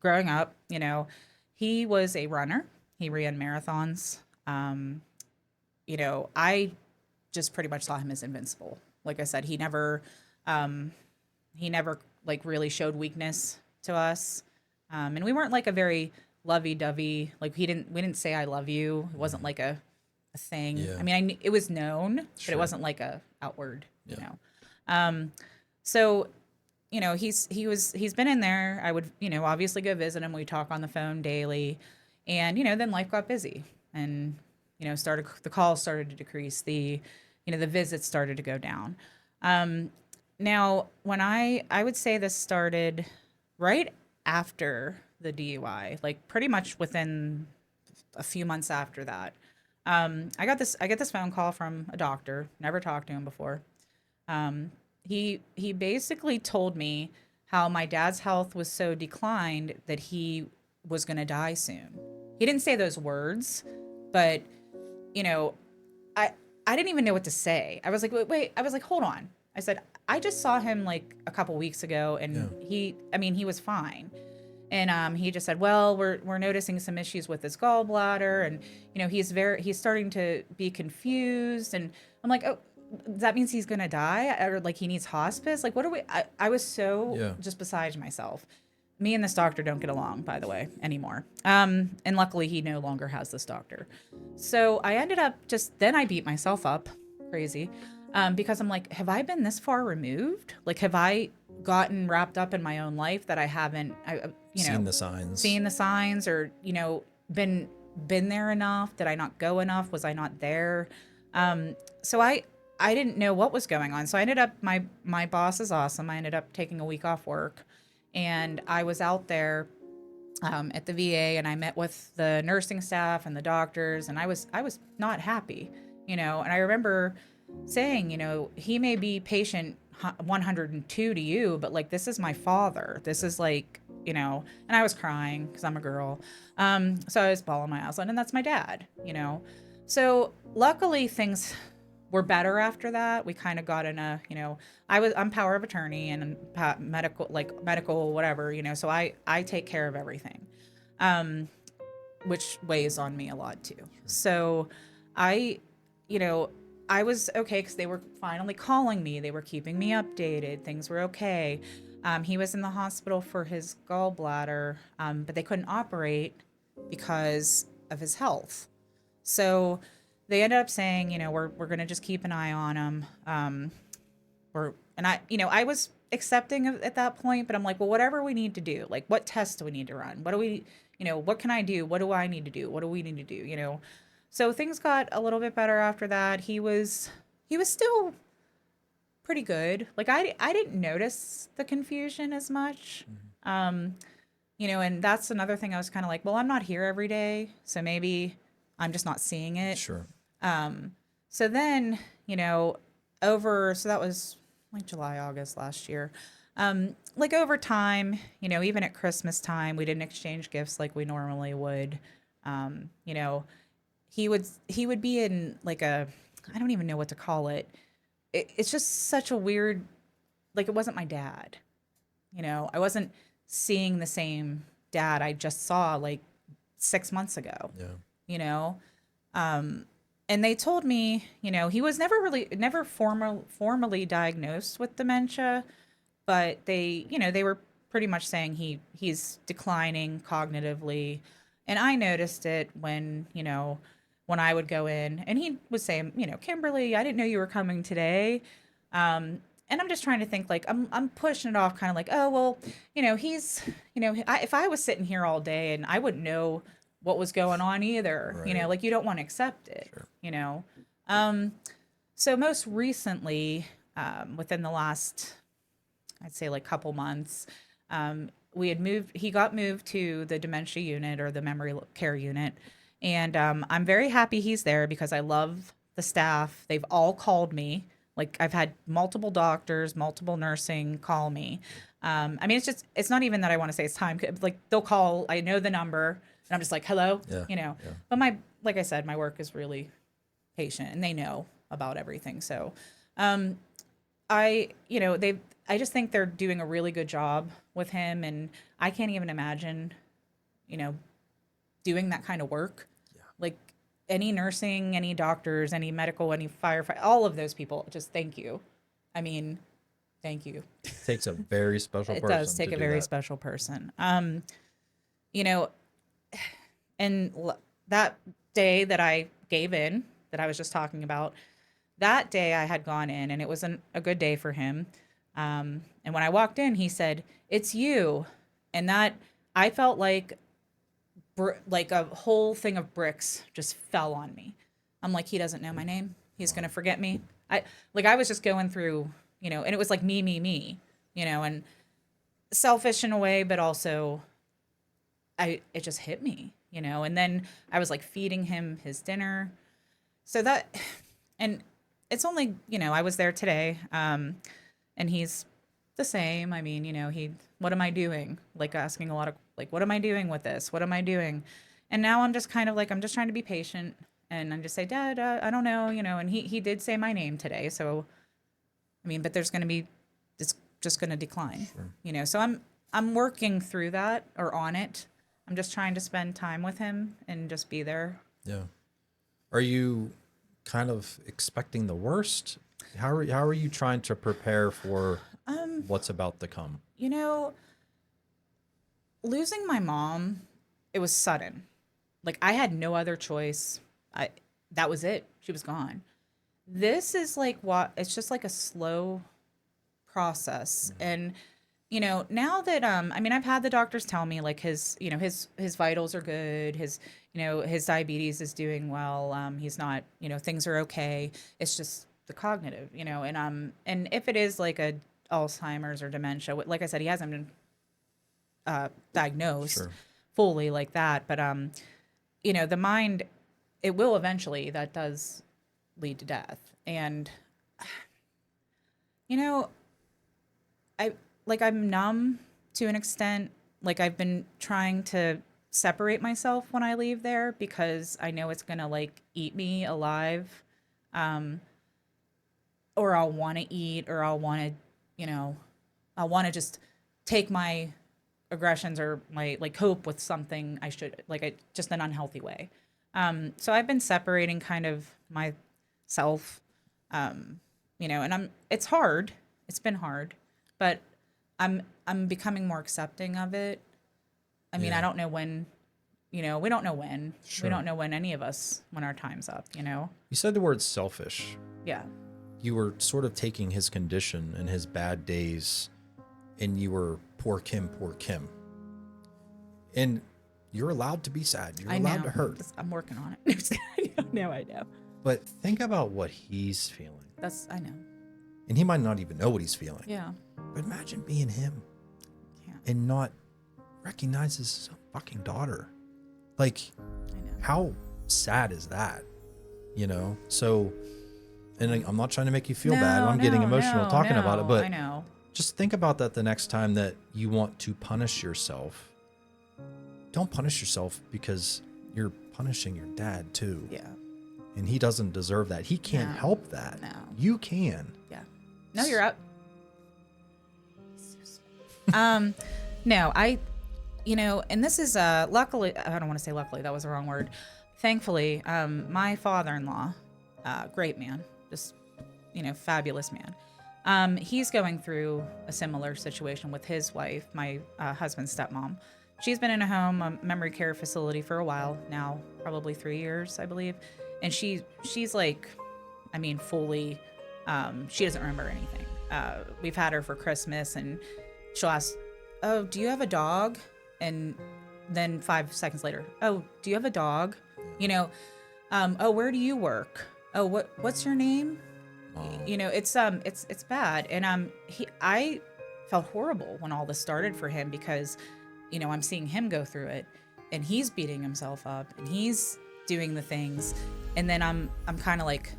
growing up, he was a runner. He ran marathons. I just pretty much saw him as invincible. Like I said, he never like really showed weakness to us. And we weren't like a very lovey-dovey, like we didn't say I love you. It wasn't like a thing.
Yeah.
I mean, it was known,
Sure.
but it wasn't like a outward,
Yeah.
So, he's been in there. I would, obviously go visit him. We talk on the phone daily, and, then life got busy, and, the calls started to decrease. The visits started to go down. Now, when I would say this started right after the DUI, like pretty much within a few months after that. I get this phone call from a doctor. Never talked to him before. He basically told me how my dad's health was so declined that he was going to die soon. He didn't say those words, but you know, I I didn't even know what to say. I was like, wait. I was like, hold on. I said, I just saw him like a couple weeks ago,
Yeah.
and I mean, he was fine. And he just said, well, we're noticing some issues with his gallbladder, and he's starting to be confused. And I'm like, oh, that means he's gonna die, or like he needs hospice. Like, what are we? I was so
Yeah.
just beside myself. Me and this doctor don't get along, by the way, anymore. And luckily, he no longer has this doctor. So I ended up then I beat myself up, crazy, because I'm like, have I been this far removed? Like, have I gotten wrapped up in my own life that I haven't,
Seen the signs.
seen the signs, or been there enough? Did I not go enough? Was I not there? So I didn't know what was going on. So I ended up my boss is awesome. I ended up taking a week off work, and I was out there at the VA, and I met with the nursing staff and the doctors, and I was not happy, And I remember saying, he may be patient 102 to you, but like this is my father. This is like, and I was crying because I'm a girl. So I was bawling my eyes out, and that's my dad, So luckily things were better after that. We kind of got in I'm power of attorney and medical whatever, so I take care of everything, which weighs on me a lot too. So I, you know, I was okay because they were finally calling me. They were keeping me updated. Things were okay. He was in the hospital for his gallbladder, but they couldn't operate because of his health. So they ended up saying, we're gonna just keep an eye on him. I was accepting at that point, but I'm like, well, whatever we need to do, like, what tests do we need to run? What do we, what can I do? What do I need to do? What do we need to do? So things got a little bit better after that. He was still pretty good. Like I didn't notice the confusion as much. And that's another thing I was kind of like, well, I'm not here every day, so maybe I'm just not seeing it.
Sure.
So then, so that was like July, August last year. Like over time, even at Christmas time, we didn't exchange gifts like we normally would. Um, you know, he would be in like I don't even know what to call it. It's just such a weird, like it wasn't my dad. I wasn't seeing the same dad I just saw like 6 months ago.
Yeah.
You know, and they told me, he was never formally diagnosed with dementia, but they were pretty much saying he's declining cognitively. And I noticed it when I would go in, and he would say, Kimberly, I didn't know you were coming today. And I'm just trying to think, like, I'm pushing it off kind of like, oh, well, he's, if I was sitting here all day and I wouldn't know what was going on either,
Right.
like you don't want to accept it,
Sure.
So most recently, within the last, I'd say like couple months, he got moved to the dementia unit or the memory care unit. And I'm very happy he's there because I love the staff. They've all called me. Like I've had multiple doctors, multiple nursing call me. I mean, it's not even that I want to say it's time. Like they'll call, I know the number, and I'm just like, hello,
Yeah. Yeah.
But like I said, my work is really patient, and they know about everything. So, I just think they're doing a really good job with him, and I can't even imagine, you know, doing that kind of work.
Yeah.
Like any nursing, any doctors, any medical, any firefighter, all of those people, just thank you. I mean, thank you.
Takes a very special
It
person.
does take
to
a
do
very
that.
special person. You know, and that day that I gave in, that I was just talking about, that day I had gone in, and it was a good day for him. And when I walked in, he said, "It's you," and that I felt like a whole thing of bricks just fell on me. I'm like, he doesn't know my name. He's gonna forget me. I was just going through, and it was like me, and selfish in a way, but also it just hit me, you know. And then I was like feeding him his dinner. So that, and it's only, you know, I was there today, and he's the same. I mean, you know, what am I doing? Like asking a lot of, like, what am I doing with this? What am I doing? And now I'm just kind of like, I'm just trying to be patient, and I'm just say, Dad, I don't know, you know. And he did say my name today, so I mean, but there's going to be, it's just going to decline, you know. So I'm working through that, or on it. I'm just trying to spend time with him and just be there.
Yeah. Are you kind of expecting the worst? How are you trying to prepare for what's about to come?
You know, losing my mom, it was sudden. Like I had no other choice. I That was it. She was gone. This is like what, it's just like a slow process. And you know, now that I mean, I've had the doctors tell me like his, you know, his vitals are good, his, you know, his diabetes is doing well, he's not, you know, things are okay. It's just the cognitive, you know. And if it is like a Alzheimer's or dementia, like I said, he hasn't been diagnosed
Sure.
fully like that, but you know, the mind, it will eventually, that does lead to death. And you know, I I'm numb to an extent. Like I've been trying to separate myself when I leave there because I know it's gonna like eat me alive. Um, or I'll want to eat, or I'll want to, you know, I want to just take my aggressions or my like cope with something I should like, just an unhealthy way. So I've been separating kind of myself, you know, and it's hard. It's been hard, but I'm becoming more accepting of it. I mean, I
Yeah.
don't know when, you know, we don't know when. We
Sure.
don't know when any of us, when our time's up, you know?
You said the word selfish.
Yeah.
You were sort of taking his condition and his bad days, and you were poor Kim, poor Kim. And you're allowed to be sad. You're
I
allowed
know.
to hurt.
I'm working on it. I know.
But think about what he's feeling.
I know.
And he might not even know what he's feeling.
Yeah.
But imagine being him
Yeah.
and not recognize his fucking daughter. Like,
I know.
how sad is that? You know? So, and I'm not trying to make you feel bad. I'm getting emotional talking about it, but
I know.
just think about that the next time that you want to punish yourself. Don't punish yourself because you're punishing your dad too.
Yeah.
And he doesn't deserve that. He can't
No.
help that.
No.
You can.
Yeah. No, you're up. No, you know, and this is, luckily, I don't want to say luckily, that was the wrong word. Thankfully, my father-in-law, great man, just, you know, fabulous man. He's going through a similar situation with his wife, my husband's stepmom. She's been in a home, a memory care facility for a while now, probably 3 years, I believe. And she's like, I mean, fully, she doesn't remember anything. We've had her for Christmas, and she'll ask, "Oh, do you have a dog?" And then 5 seconds later, "Oh, do you have a dog?" You know, "Oh, where do you work? Oh, what's your name?" You know, it's bad. And I felt horrible when all this started for him because, you know, I'm seeing him go through it, and he's beating himself up, and he's doing the things, and then I'm kind of like,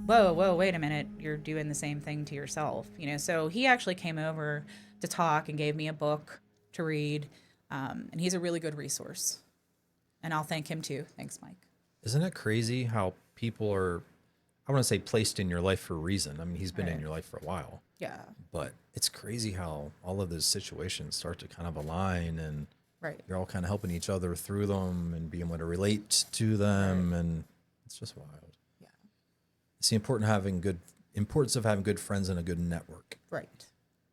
whoa, wait a minute, you're doing the same thing to yourself, you know. So he actually came over to talk and gave me a book to read, and he's a really good resource, and I'll thank him too. Thanks, Mike.
Isn't it crazy how people are, I want to say, placed in your life for a reason? I mean, he's been in
Right.
your life for a while,
Yeah.
but it's crazy how all of those situations start to kind of align, and
Right.
you're all kind of helping each other through them and being able to relate to them. And it's just wild.
Yeah.
It's the importance of having good friends and a good network.
Right.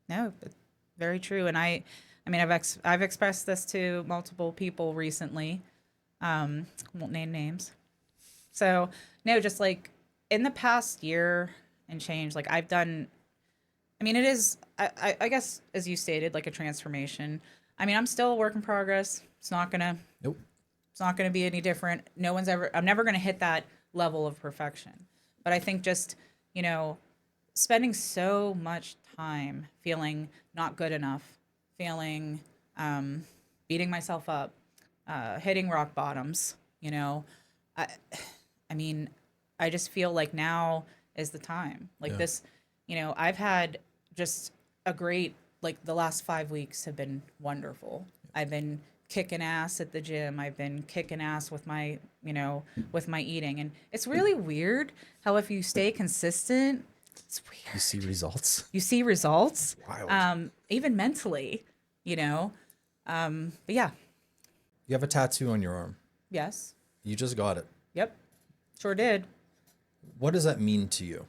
No, but very true. And I mean, I've expressed this to multiple people recently. Won't name names. So no, just like in the past year and change, like I've done. I mean, it is. I guess as you stated, like a transformation. I mean, I'm still a work in progress. It's not gonna
Nope.
be any different. I'm never gonna hit that level of perfection. But I think just, you know, spending so much time feeling not good enough feeling, um, beating myself up, hitting rock bottoms. You know, I, I mean, I just feel like now is the time. Like
Yeah.
this, I've had just a great, like the last 5 weeks have been wonderful. I've been kicking ass at the gym. I've been kicking ass with with my eating. And it's really weird how if you stay consistent, it's
You
weird.
see results.
You see results,
Wild.
even mentally, you know. But yeah,
You have a tattoo on your arm.
yes,
You just got it.
yep, sure did.
What does that mean to you?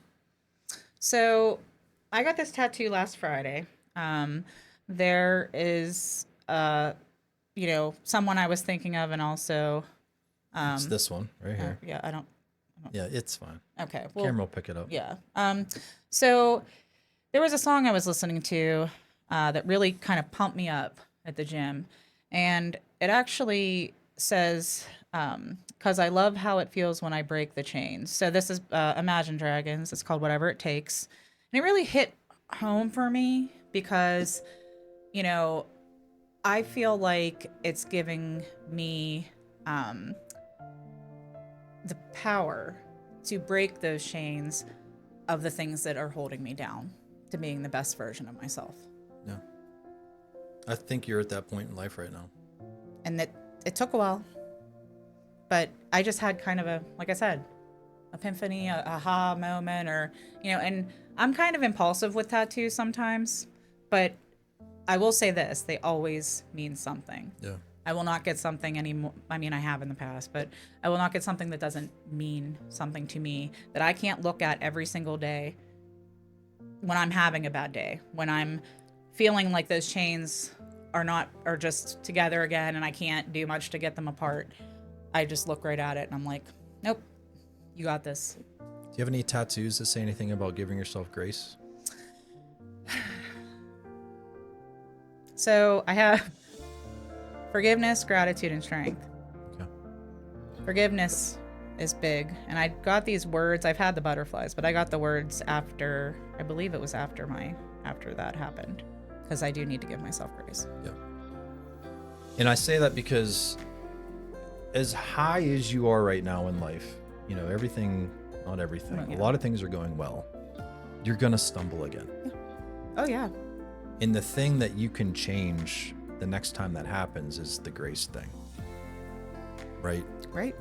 So I got this tattoo last Friday. Um, there is, someone I was thinking of, and also,
It's this one right here.
yeah, I don't.
Yeah, it's fine.
Okay, well,
Camera will pick it up.
yeah. So there was a song I was listening to that really kind of pumped me up at the gym. And it actually says, because I love how it feels when I break the chains. So this is Imagine Dragons. It's called Whatever It Takes. And it really hit home for me because, you know, I feel like it's giving me the power to break those chains of the things that are holding me down to being the best version of myself.
Yeah. I think you're at that point in life right now.
And that it took a while, but I just had kind of a, like I said, epiphany, a aha moment, or, and I'm kind of impulsive with tattoos sometimes, but I will say this, they always mean something.
Yeah.
I will not get something anymore. I mean, I have in the past, but I will not get something that doesn't mean something to me, that I can't look at every single day when I'm having a bad day, when I'm feeling like those chains are just together again and I can't do much to get them apart. I just look right at it and I'm like, nope, you got this.
Do you have any tattoos that say anything about giving yourself grace?
So I have forgiveness, gratitude, and strength.
Okay.
Forgiveness is big. And I got these words, I've had the butterflies, but I got the words after, I believe it was after that happened. Because I do need to give myself grace.
Yeah. And I say that because as high as you are right now in life, everything, not everything,
Oh, yeah.
a lot of things are going well. You're going to stumble again.
Oh, yeah.
And the thing that you can change the next time that happens is the grace thing. Right?
Right.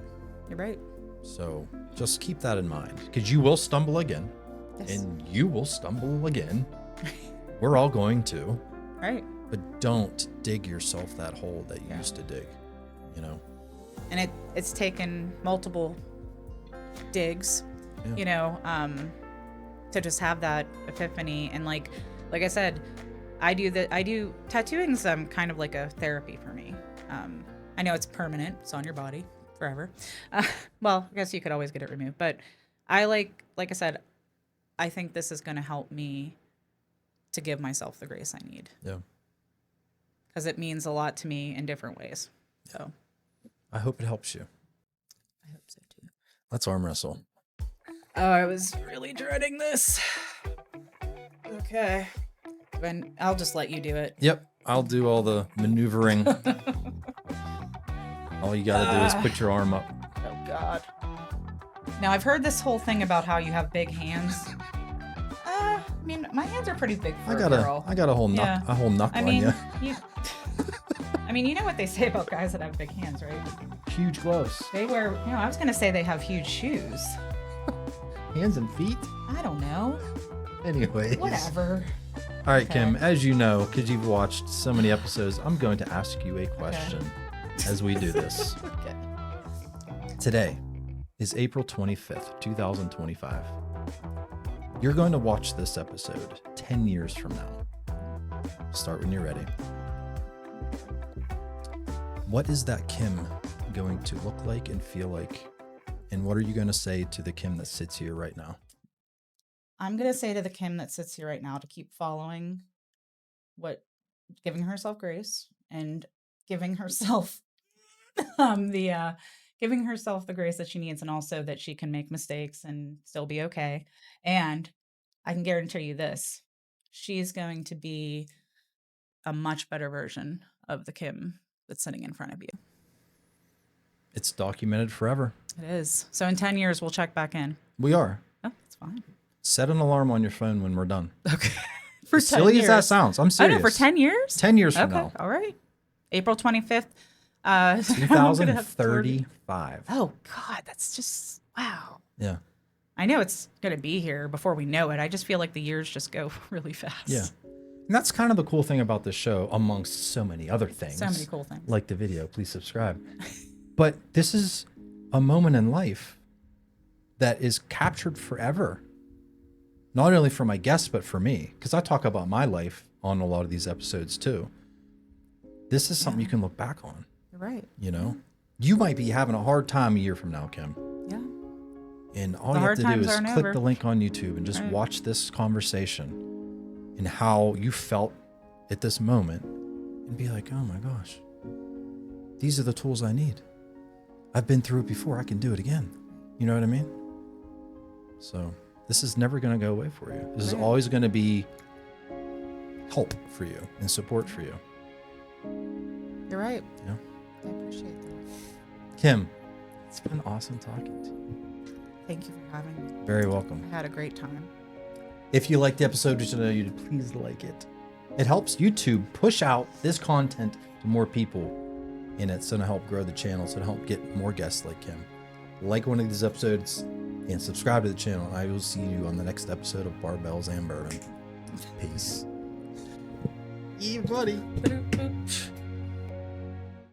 You're right.
So just keep that in mind because you will stumble again.
Yes.
And you will stumble again. We're all going to.
Right.
But don't dig yourself that hole that you
Yeah.
used to dig,
And it's taken multiple digs,
Yeah.
to just have that epiphany. And like I said, I do tattooing's kind of like a therapy for me. I know it's permanent, it's on your body forever. Well, I guess you could always get it removed, but I like I said, I think this is going to help me to give myself the grace I need
Yeah.
because it means a lot to me in different ways. So
I hope it helps you.
I hope so too.
Let's arm wrestle.
Oh, I was really dreading this. Okay. Then I'll just let you do it.
Yep. I'll do all the maneuvering. All you got to do is put your arm up.
Oh, God. Now, I've heard this whole thing about how you have big hands. I mean, my hands are pretty big for a girl.
I got a whole
Yeah.
knuck
I
on
mean,
you.
I mean, you know what they say about guys that have big hands, right?
Huge gloves.
They wear, I was going to say they have huge shoes.
Hands and feet.
I don't know.
Anyways.
Whatever.
All right,
Okay.
Kim, as you know, because you've watched so many episodes, I'm going to ask you a question as we do this.
Okay.
Today is April 25th, 2025. You're going to watch this episode 10 years from now. Start when you're ready. What is that Kim going to look like and feel like? And what are you going to say to the Kim that sits here right now?
I'm going to say to the Kim that sits here right now to keep following giving herself grace and giving herself giving herself the grace that she needs, and also that she can make mistakes and still be okay. And I can guarantee you this, she's going to be a much better version of the Kim that's sitting in front of you.
It's documented forever.
It is. So in 10 years, we'll check back in.
We are.
Oh, that's fine.
Set an alarm on your phone when we're done.
Okay. For
As
10
silly
years.
as that sounds, I'm
I
serious.
know, for 10 years?
10 years from
Okay.
now.
All right. April 25th. I'm gonna have
2035.
Oh, God. That's just, wow.
Yeah.
I know it's going to be here before we know it. I just feel like the years just go really fast.
Yeah. And that's kind of the cool thing about this show, amongst so many other things.
So many cool things.
Like the video, please subscribe. But this is a moment in life that is captured forever. Not only for my guests, but for me. Because I talk about my life on a lot of these episodes too. This is something you can look back on.
You're right.
You know? You might be having a hard time a year from now, Kim.
Yeah.
And all
The
you have
hard
to do
times
is
aren't
click
over.
the link on YouTube and just
Right.
watch this conversation and how you felt at this moment and be like, oh my gosh, these are the tools I need. I've been through it before. I can do it again. You know what I mean? So this is never going to go away for you. This is
Right.
always going to be help for you and support for you.
You're right.
Yeah.
I appreciate that.
Kim, it's been awesome talking to you.
Thank you for having me.
Very welcome.
I had a great time.
If you liked the episode, just know you to please like it. It helps YouTube push out this content to more people, and it's going to help grow the channel. So to help get more guests like Kim. Like one of these episodes and subscribe to the channel. I will see you on the next episode of Barbells and Bourbon. Peace. Yeah, buddy.
Boop, boop.